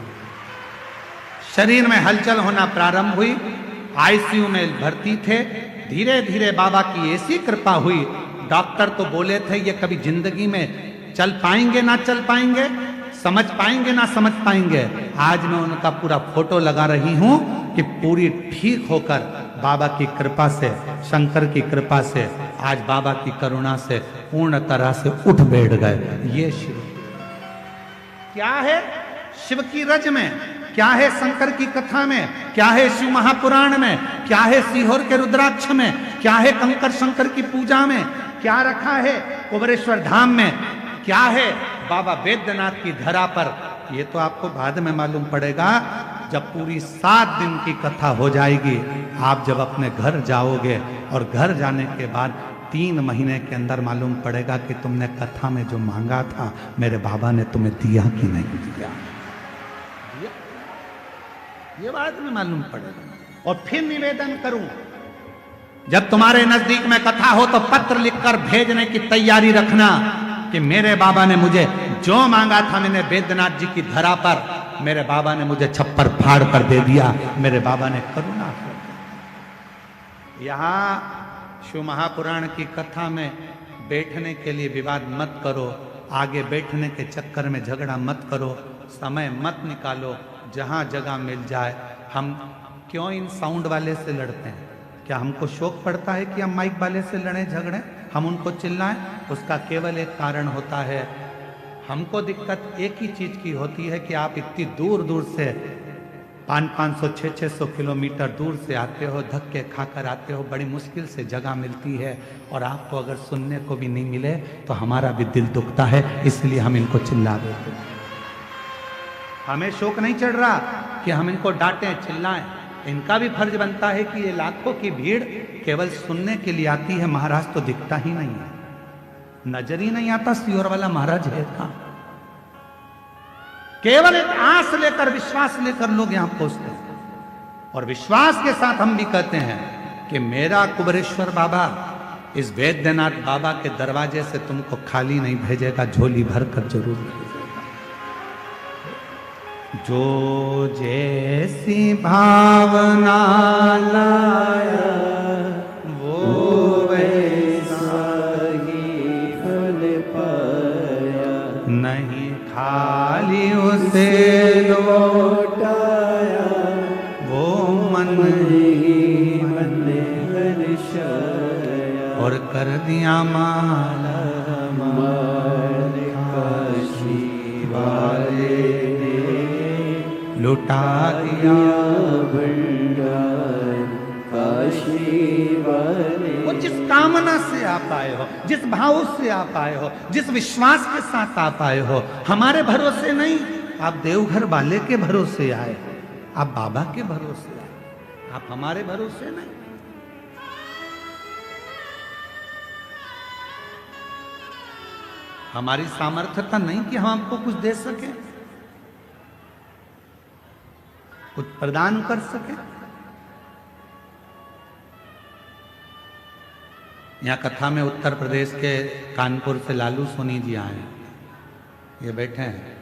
[SPEAKER 1] शरीर में हलचल होना प्रारंभ हुई। आईसीयू में भर्ती थे। धीरे धीरे बाबा की ऐसी कृपा हुई, डॉक्टर तो बोले थे ये कभी जिंदगी में चल पाएंगे ना चल पाएंगे, समझ पाएंगे ना समझ पाएंगे। आज मैं उनका पूरा फोटो लगा रही हूं कि पूरी ठीक होकर बाबा की कृपा से, शंकर की कृपा से, आज बाबा की करुणा से पूर्ण तरह से उठ बैठ गए। ये शिव क्या है, शिव की रज में क्या है, शंकर की कथा में क्या है, शिव महापुराण में क्या है, सीहोर के रुद्राक्ष में क्या है, कंकर शंकर की पूजा में क्या रखा है, कुबरेश्वर धाम में क्या है, बाबा बैद्यनाथ की धरा पर। ये तो आपको बाद में मालूम पड़ेगा जब पूरी 7 दिन की कथा हो जाएगी। आप जब अपने घर जाओगे और घर जाने के बाद 3 महीने के अंदर मालूम पड़ेगा कि तुमने कथा में जो मांगा था मेरे बाबा ने तुम्हें दिया कि नहीं दिया। ये बाद में मालूम पड़ेगा। और फिर निवेदन करूं, जब तुम्हारे नजदीक में कथा हो तो पत्र लिखकर भेजने की तैयारी रखना कि मेरे बाबा ने मुझे जो मांगा था, मैंने बैद्यनाथ जी की धरा पर, मेरे बाबा ने मुझे छप्पर फाड़ कर दे दिया, मेरे बाबा ने करुणा कर। यहां शिव महापुराण की कथा में बैठने के लिए विवाद मत करो, आगे बैठने के चक्कर में झगड़ा मत करो, समय मत निकालो, जहां जगह मिल जाए। हम क्यों इन साउंड वाले से लड़ते हैं? क्या हमको शौक पड़ता है कि हम माइक वाले से लड़ें झगड़ें, हम उनको चिल्लाएं? उसका केवल एक कारण होता है, हमको दिक्कत एक ही चीज की होती है कि आप इतनी दूर दूर से 500 600 किलोमीटर दूर से आते हो, धक्के खाकर आते हो, बड़ी मुश्किल से जगह मिलती है और आपको अगर सुनने को भी नहीं मिले तो हमारा भी दिल दुखता है, इसलिए हम इनको चिल्ला देते हैं। हमें शौक नहीं चढ़ रहा कि हम इनको डांटें चिल्लाएं, इनका भी फर्ज बनता है कि ये लाखों की भीड़ केवल सुनने के लिए आती है, महाराज तो दिखता ही नहीं है, नजर ही नहीं आता सियोर वाला महाराज है कहां। केवल एक आस लेकर, विश्वास लेकर लोग यहां पहुंचते हैं और विश्वास के साथ हम भी कहते हैं कि मेरा कुबेरेश्वर बाबा इस वैद्यनाथ बाबा के दरवाजे से तुमको खाली नहीं भेजेगा, झोली भर कर जरूर भेजेगा। जो जैसी भावना लाया वो
[SPEAKER 2] वैसा ही फल पाया,
[SPEAKER 1] नहीं खाली उसे
[SPEAKER 2] लौटाया
[SPEAKER 1] वो मन
[SPEAKER 2] ही मन हर्षाया,
[SPEAKER 1] और कर दिया माला
[SPEAKER 2] माल काशी वाले
[SPEAKER 1] लुटा दिया
[SPEAKER 2] भंडार काशी वाले।
[SPEAKER 1] वो जिस कामना से आप आए हो, जिस भाव से आप आए हो, जिस विश्वास के साथ आप आए हो, हमारे भरोसे नहीं, आप देवघर वाले के भरोसे आए, आप बाबा के भरोसे आए, आप हमारे भरोसे नहीं। हमारी सामर्थ्यता नहीं कि हम आपको कुछ दे सके, कुछ प्रदान कर सके। यहाँ कथा में उत्तर प्रदेश के कानपुर से लालू सोनी जी आए, ये बैठे हैं।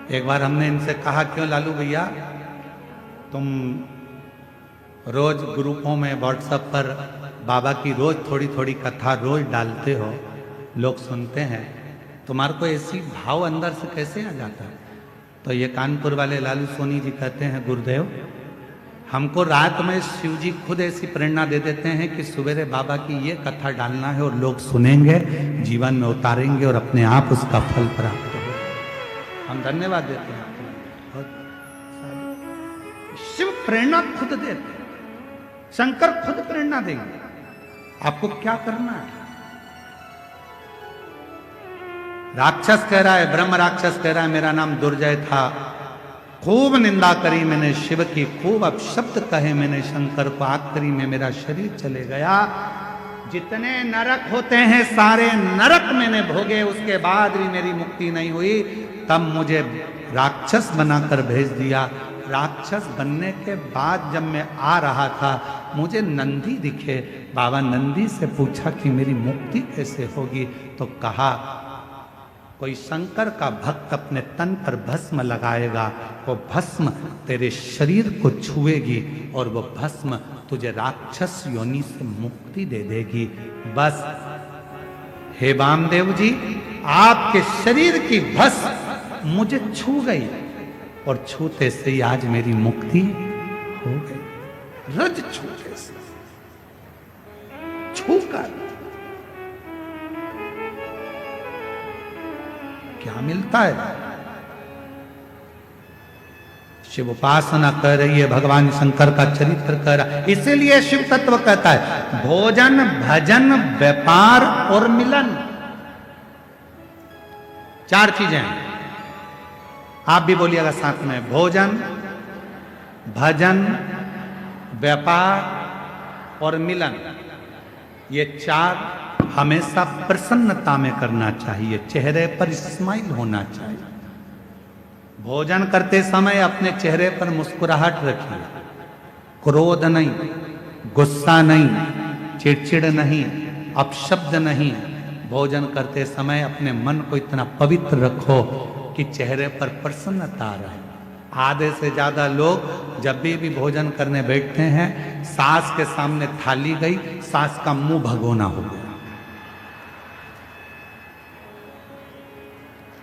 [SPEAKER 1] एक बार हमने इनसे कहा, क्यों लालू भैया तुम रोज ग्रुपों में व्हाट्सएप पर बाबा की रोज थोड़ी थोड़ी कथा रोज डालते हो, लोग सुनते हैं, तुम्हारे को ऐसी भाव अंदर से कैसे आ जाता है? तो ये कानपुर वाले लालू सोनी जी कहते हैं, गुरुदेव हमको रात में शिव जी खुद ऐसी प्रेरणा दे देते हैं कि सवेरे बाबा की ये कथा डालना है और लोग सुनेंगे, जीवन में उतारेंगे और अपने आप उसका फल प्राप्त होगा। हम धन्यवाद देते हैं आपको। शिव प्रेरणा खुद देते हैं, शंकर खुद प्रेरणा देंगे, आपको क्या करना है। राक्षस कह रहा है, ब्रह्म राक्षस कह रहा है मेरा नाम दुर्जय था, खूब निंदा करी मैंने शिव की, खूब अपशब्द कहे मैंने शंकर को, आखिरी में मेरा शरीर चले गया। जितने नरक होते हैं सारे नरक मैंने भोगे, उसके बाद भी मेरी मुक्ति नहीं हुई, तब मुझे राक्षस बनाकर भेज दिया। राक्षस बनने के बाद जब मैं आ रहा था मुझे नंदी दिखे, बाबा नंदी से पूछा कि मेरी मुक्ति कैसे होगी, तो कहा कोई शंकर का भक्त अपने तन पर भस्म लगाएगा, वो भस्म तेरे शरीर को छुएगी और वो भस्म तुझे राक्षस योनि से मुक्ति दे देगी। बस हे वामदेव जी, आपके शरीर की भस्म मुझे छू गई और छूते से ही आज मेरी मुक्ति हो गई। रज छूते से छूकर क्या मिलता है? शिव उपासना कर रही है, भगवान शंकर का चरित्र कर रहा है। इसीलिए शिव तत्व कहता है भोजन भजन व्यापार और मिलन, चार चीजें हैं। आप भी बोलिएगा साथ में, भोजन भजन व्यापार और मिलन, ये चार हमेशा प्रसन्नता में करना चाहिए, चेहरे पर स्माइल होना चाहिए। भोजन करते समय अपने चेहरे पर मुस्कुराहट रखिए, क्रोध नहीं, गुस्सा नहीं, चिड़चिड़ नहीं, अपशब्द नहीं। भोजन करते समय अपने मन को इतना पवित्र रखो कि चेहरे पर प्रसन्नता रहे। आधे से ज्यादा लोग जब भी भोजन करने बैठते हैं, सास के सामने थाली गई, सास का मुंह भगोना हो गया,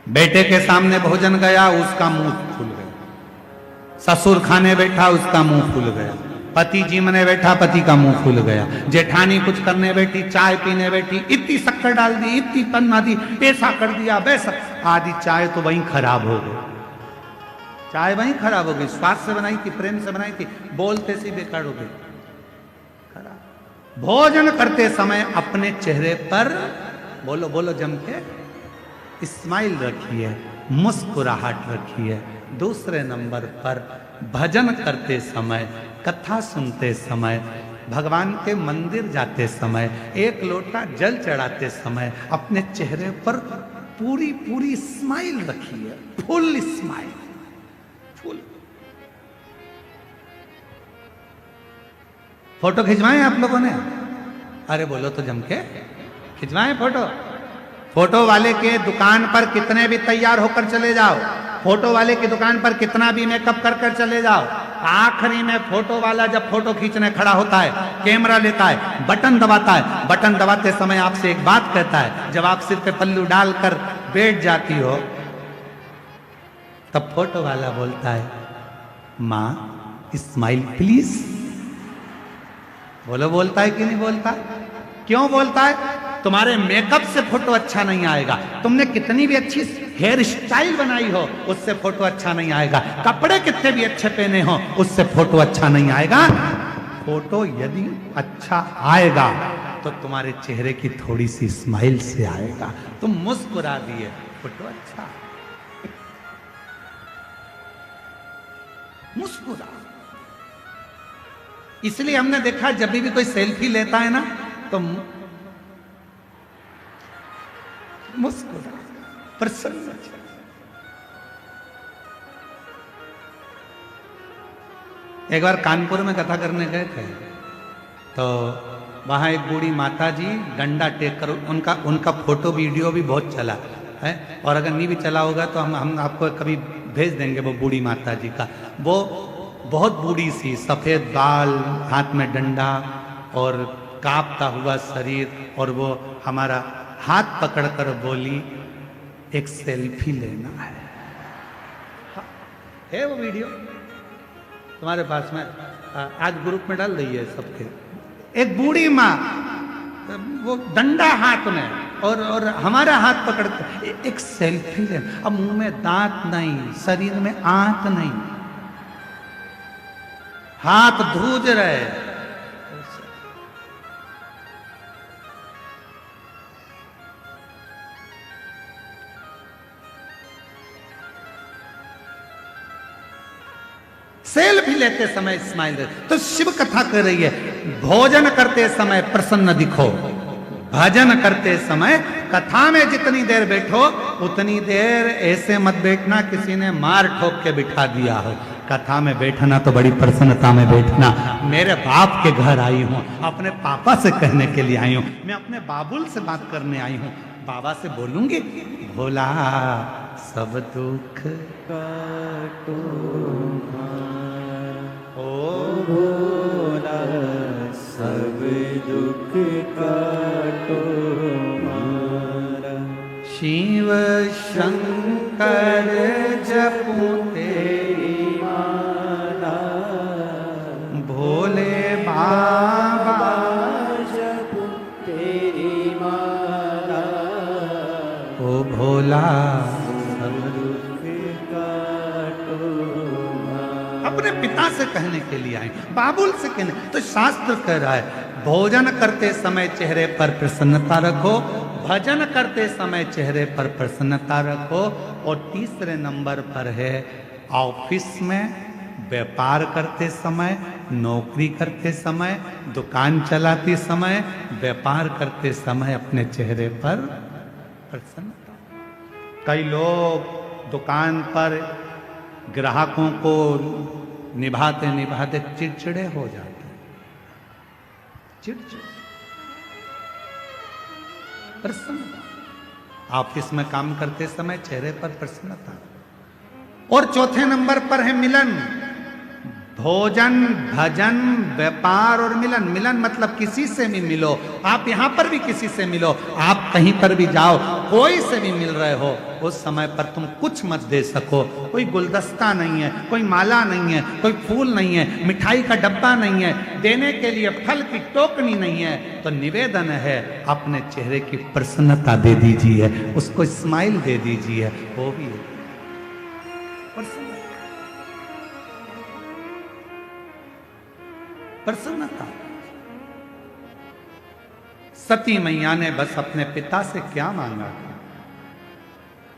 [SPEAKER 1] बेटे के सामने भोजन गया, उसका मुंह फूल गया, ससुर खाने बैठा, उसका मुंह फूल गया, पति जी मने बैठा, पति का मुंह फूल गया, जेठानी कुछ करने बैठी, चाय पीने बैठी, इतनी शक्कर डाल दी, इतनी पन्ना दी, ऐसा कर दिया, वैसा, आधी चाय तो वहीं खराब हो गई। चाय वहीं खराब हो गई। स्वाद से बनाई थी, प्रेम से बनाई थी, बोलते से बेकार हो गई, खराब। भोजन करते समय अपने चेहरे पर बोलो बोलो जम के स्माइल रखिए, मुस्कुराहट रखिए। दूसरे नंबर पर भजन करते समय, कथा सुनते समय, भगवान के मंदिर जाते समय, एक लोटा जल चढ़ाते समय अपने चेहरे पर पूरी पूरी स्माइल रखिए, फुल स्माइल, फुल। फोटो खिंचवाएं आप लोगों ने? अरे बोलो तो जम के खिंचवाएं फोटो। फोटो वाले के दुकान पर कितने भी तैयार होकर चले जाओ, फोटो वाले की दुकान पर कितना भी मेकअप कर कर चले जाओ, आखिरी में फोटो वाला जब फोटो खींचने खड़ा होता है, कैमरा लेता है, बटन दबाता है, बटन दबाते समय आपसे एक बात कहता है। जब आप सिर पे पल्लू डालकर बैठ जाती हो तब फोटो वाला बोलता है, मां स्माइल प्लीज। बोलो बोलता है कि नहीं बोलता? क्यों बोलता है? तुम्हारे मेकअप से फोटो अच्छा नहीं आएगा, तुमने कितनी भी अच्छी हेयर स्टाइल बनाई हो उससे फोटो अच्छा नहीं आएगा, कपड़े कितने भी अच्छे पहने हो उससे फोटो अच्छा नहीं आएगा। फोटो यदि अच्छा आएगा तो तुम्हारे चेहरे की थोड़ी सी स्माइल से आएगा। तुम मुस्कुरा दिए, फोटो अच्छा, मुस्कुरा। इसलिए हमने देखा जब भी कोई सेल्फी लेता है ना तो मुस्कुरा, प्रसन्न। एक बार कानपुर में कथा करने गए थे तो वहां एक बूढ़ी माता जी डंडा टेक कर, उनका फोटो वीडियो भी बहुत चला है, और अगर नहीं भी चला होगा तो हम आपको कभी भेज देंगे वो बूढ़ी माता जी का। वो बहुत बूढ़ी सी, सफेद बाल, हाथ में डंडा और कांपता हुआ शरीर, और वो हमारा हाथ पकड़कर बोली, एक सेल्फी लेना है वो वीडियो तुम्हारे पास में? आज ग्रुप में डाल रही है सबके। एक बूढ़ी माँ, वो डंडा हाथ में और हमारा हाथ पकड़कर एक सेल्फी लेना। अब मुंह में दांत नहीं, शरीर में आंत नहीं, हाथ धूज रहे। सेल्फी लेते समय स्माइल दे। तो शिव कथा कर रही है, भोजन करते समय प्रसन्न दिखो, भजन करते समय कथा में जितनी देर बैठो उतनी देर ऐसे मत बैठना किसी ने मार ठोक के बिठा दिया हो। कथा में बैठना तो बड़ी प्रसन्नता में बैठना। मेरे बाप के घर आई हूं, अपने पापा से कहने के लिए आई हूं, मैं अपने बाबुल से बात करने आई हूं, बाबा से बोलूंगी, भोला सब दुख
[SPEAKER 2] काटो
[SPEAKER 1] ओ
[SPEAKER 2] भोला सब दुख काटो मारा।
[SPEAKER 1] शिव शंकर जपू तेरी
[SPEAKER 2] माला
[SPEAKER 1] भोले बाबा
[SPEAKER 2] जपू तेरी माला
[SPEAKER 1] ओ भोला
[SPEAKER 2] सब दुख काटो मारा।
[SPEAKER 1] अपने पिता से कहने के लिए आए, बाबुल से कहने। तो शास्त्र कह रहा है, भोजन करते समय चेहरे पर प्रसन्नता रखो, भजन करते समय चेहरे पर प्रसन्नता रखो। और तीसरे नंबर पर है, ऑफिस में व्यापार करते समय, नौकरी करते समय, दुकान चलाते समय, व्यापार करते समय अपने चेहरे पर प्रसन्नता। कई लोग दुकान पर ग्राहकों को निभाते निभाते चिड़चिड़े हो जाते हैं, चिड़चिड़, प्रसन्नता। ऑफिस में काम करते समय चेहरे पर प्रसन्नता। और चौथे नंबर पर है मिलन। भोजन, भजन, व्यापार और मिलन। मिलन मतलब किसी से भी मिलो, आप यहां पर भी किसी से मिलो, आप कहीं पर भी जाओ, कोई से भी मिल रहे हो, उस समय पर तुम कुछ मत दे सको। कोई गुलदस्ता नहीं है, कोई माला नहीं है, कोई फूल नहीं है, मिठाई का डब्बा नहीं है, देने के लिए फल की टोकनी नहीं है, तो निवेदन है अपने चेहरे की प्रसन्नता दे दीजिए, उसको स्माइल दे दीजिए, वो भी प्रसन्न। प्रसन्नता। सती मैया ने बस अपने पिता से क्या मांगा था?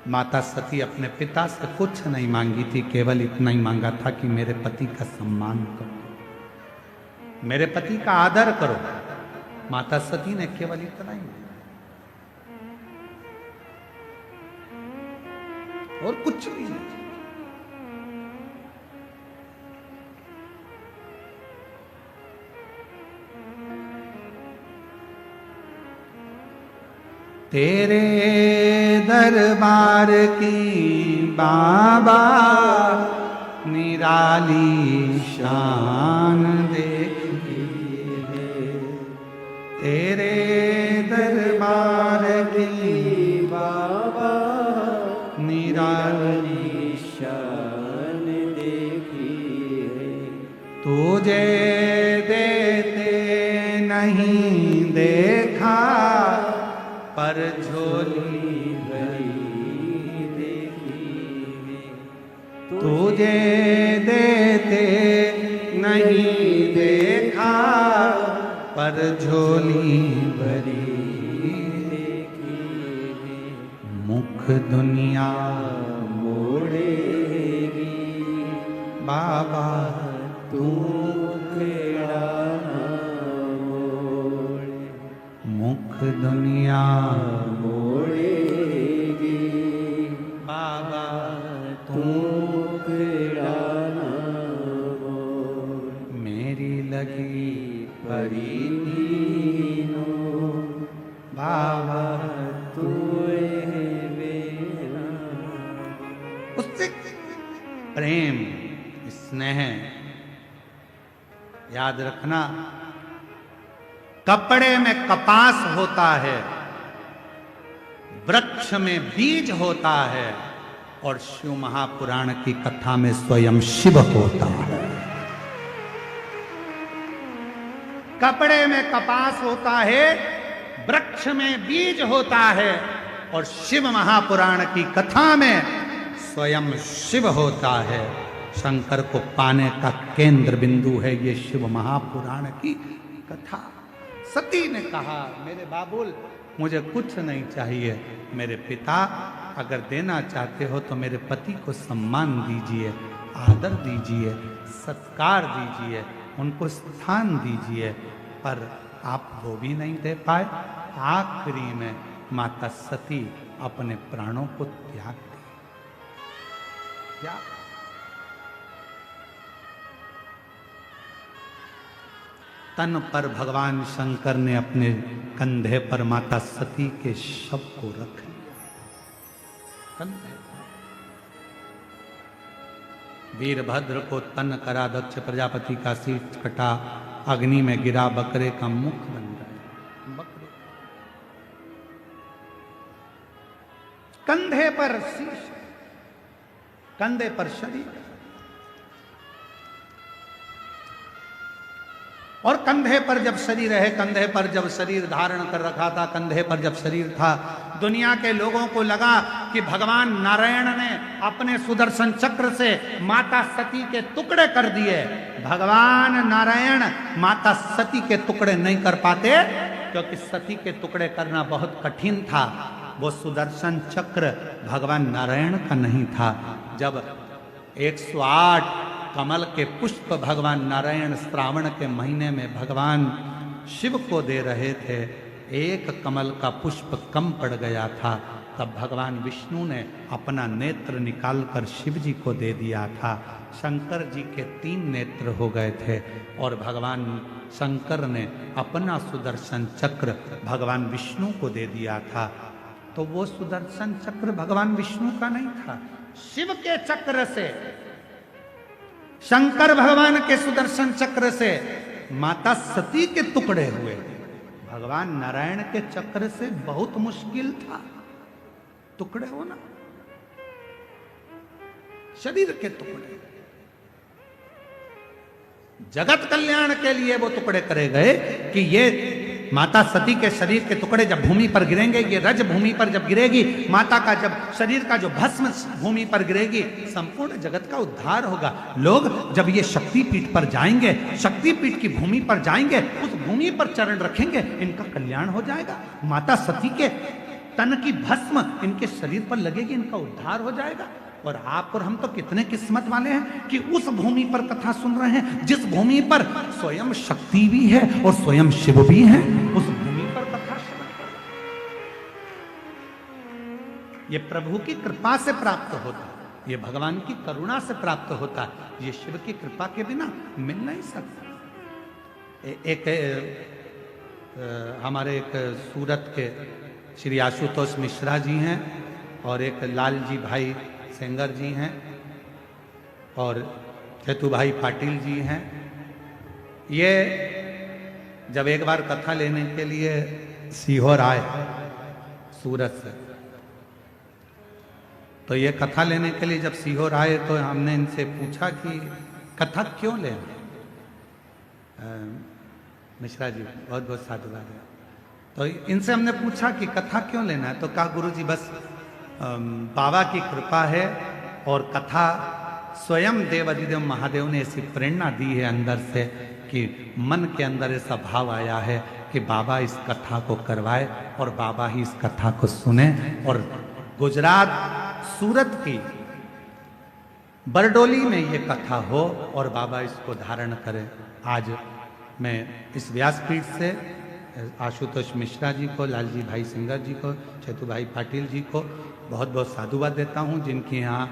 [SPEAKER 1] माता सती अपने पिता से कुछ नहीं मांगी थी, केवल इतना ही मांगा था कि मेरे पति का सम्मान करो, मेरे पति का आदर करो। माता सती ने केवल इतना ही मांगा और कुछ भी नहीं। तेरे दरबार की बाबा निराली शान देखी है, तेरे दरबार की
[SPEAKER 2] बाबा
[SPEAKER 1] निराली
[SPEAKER 2] शान देखी है।
[SPEAKER 1] तुझे देते नहीं देखा, पर झोली
[SPEAKER 2] भरी देखी है।
[SPEAKER 1] तुझे देते नहीं देखा, पर झोली भरी
[SPEAKER 2] देखी है।
[SPEAKER 1] मुख दुनिया
[SPEAKER 2] मोड़ेगी
[SPEAKER 1] बाबा
[SPEAKER 2] तू खेड़ा मोड़।
[SPEAKER 1] मुख दुनिया
[SPEAKER 2] मोड़ेगी
[SPEAKER 1] बाबा
[SPEAKER 2] तू खेड़ा मोड़।
[SPEAKER 1] मेरी लगी
[SPEAKER 2] परी तीनों
[SPEAKER 1] बाबा
[SPEAKER 2] तू मेरा।
[SPEAKER 1] उससे प्रेम स्नेह याद रखना। कपड़े में कपास होता है, वृक्ष में बीज होता है, और शिव महापुराण की कथा में स्वयं शिव होता है। कपड़े में कपास होता है, वृक्ष में बीज होता है, और शिव महापुराण की कथा में स्वयं शिव होता है। शंकर को पाने का केंद्र बिंदु है ये शिव महापुराण की कथा। सती ने कहा, मेरे बाबुल मुझे कुछ नहीं चाहिए, मेरे पिता अगर देना चाहते हो तो मेरे पति को सम्मान दीजिए, आदर दीजिए, सत्कार दीजिए, उनको स्थान दीजिए, पर आप वो भी नहीं दे पाए। आखिरी में माता सती अपने प्राणों को त्याग दी। तन पर भगवान शंकर ने अपने कंधे पर माता सती के शव को रख लिया। कंधे पर। वीरभद्र को तन करा, दक्ष प्रजापति का शीश कटा, अग्नि में गिरा, बकरे का मुख बन गया। बकरे कंधे पर शीश, कंधे पर शरीर, और कंधे पर जब शरीर है, कंधे पर जब शरीर धारण कर रखा था, कंधे पर जब शरीर था, दुनिया के लोगों को लगा कि भगवान नारायण ने अपने सुदर्शन चक्र से माता सती के टुकड़े कर दिए। भगवान नारायण माता सती के टुकड़े नहीं कर पाते, क्योंकि सती के टुकड़े करना बहुत कठिन था। वो सुदर्शन चक्र भगवान नारायण का नहीं था। जब 108 कमल के पुष्प भगवान नारायण श्रावण के महीने में भगवान शिव को दे रहे थे, एक कमल का पुष्प कम पड़ गया था, तब भगवान विष्णु ने अपना नेत्र निकालकर शिव जी को दे दिया था। शंकर जी के 3 नेत्र हो गए थे, और भगवान शंकर ने अपना सुदर्शन चक्र भगवान विष्णु को दे दिया था। तो वो सुदर्शन चक्र भगवान विष्णु का नहीं था, शिव के चक्र से, शंकर भगवान के सुदर्शन चक्र से माता सती के टुकड़े हुए। भगवान नारायण के चक्र से बहुत मुश्किल था टुकड़े होना, शरीर के टुकड़े। जगत कल्याण के लिए वो टुकड़े करे गए कि ये माता सती के शरीर के टुकड़े जब भूमि पर गिरेंगे, ये रज भूमि पर जब गिरेगी, माता का जब शरीर का जो भस्म भूमि पर गिरेगी, संपूर्ण जगत का उद्धार होगा। लोग जब ये शक्तिपीठ पर जाएंगे, शक्तिपीठ की भूमि पर जाएंगे, उस भूमि पर चरण रखेंगे, इनका कल्याण हो जाएगा। माता सती के तन की भस्म इनके शरीर पर लगेगी, इनका उद्धार हो जाएगा। और आप और हम तो कितने किस्मत वाले हैं कि उस भूमि पर कथा सुन रहे हैं जिस भूमि पर स्वयं शक्ति भी है और स्वयं शिव भी है, उस भूमि पर कथा श्रवण करें। ये प्रभु की कृपा से प्राप्त होता है, ये भगवान की करुणा से प्राप्त होता है, ये शिव की कृपा के बिना मिल नहीं सकता। हमारे एक सूरत के श्री आशुतोष मिश्रा जी हैं और एक लालजी भाई सेंगर जी हैं और चेतु भाई पाटिल जी हैं। ये जब एक बार कथा लेने के लिए सीहोर आए सूरत से, तो ये कथा लेने के लिए जब सीहोर आए तो हमने इनसे पूछा कि कथा क्यों लें। मिश्रा जी बहुत बहुत साधुवाद है। तो इनसे हमने पूछा कि कथा क्यों लेना है, तो कहा गुरुजी बस बाबा की कृपा है और कथा स्वयं देवाधिदेव महादेव ने ऐसी प्रेरणा दी है अंदर से कि मन के अंदर ऐसा भाव आया है कि बाबा इस कथा को करवाए और बाबा ही इस कथा को सुने। और गुजरात सूरत की बरडोली में ये कथा हो और बाबा इसको धारण करें। आज मैं इस व्यासपीठ से आशुतोष मिश्रा जी को, लालजी भाई सिंगर जी को, चेतु भाई पाटिल जी को बहुत बहुत साधुवाद देता हूं, जिनके यहाँ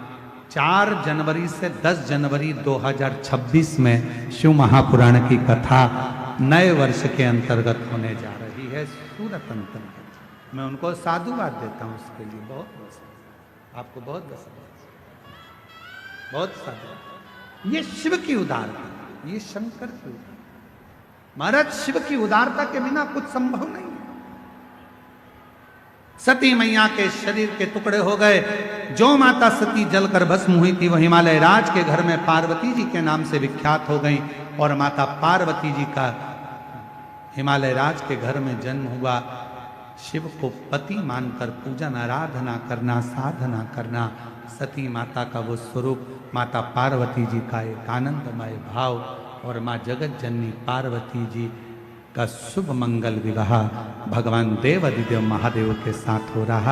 [SPEAKER 1] 4 जनवरी से 10 जनवरी 2026 में शिव महापुराण की कथा नए वर्ष के अंतर्गत होने जा रही है सूरत अंतर्गत। मैं उनको साधुवाद देता हूं उसके लिए बहुत बहुत, आपको बहुत बहुत साधुवाद। ये शिव की उदारता, ये शंकर की उदारता। महाराज शिव की उदारता के बिना कुछ संभव नहीं है। सती मैया के शरीर के टुकड़े हो गए। जो माता सती जलकर भस्म हुई थी वो हिमालय राज के घर में पार्वती जी के नाम से विख्यात हो गई और माता पार्वती जी का हिमालय राज के घर में जन्म हुआ। शिव को पति मानकर पूजन आराधना करना, साधना करना, सती माता का वो स्वरूप, माता पार्वती जी का एक आनंदमय भाव और माँ जगत जननी पार्वती जी का शुभ मंगल विवाह भगवान देवाधिदेव महादेव के साथ हो रहा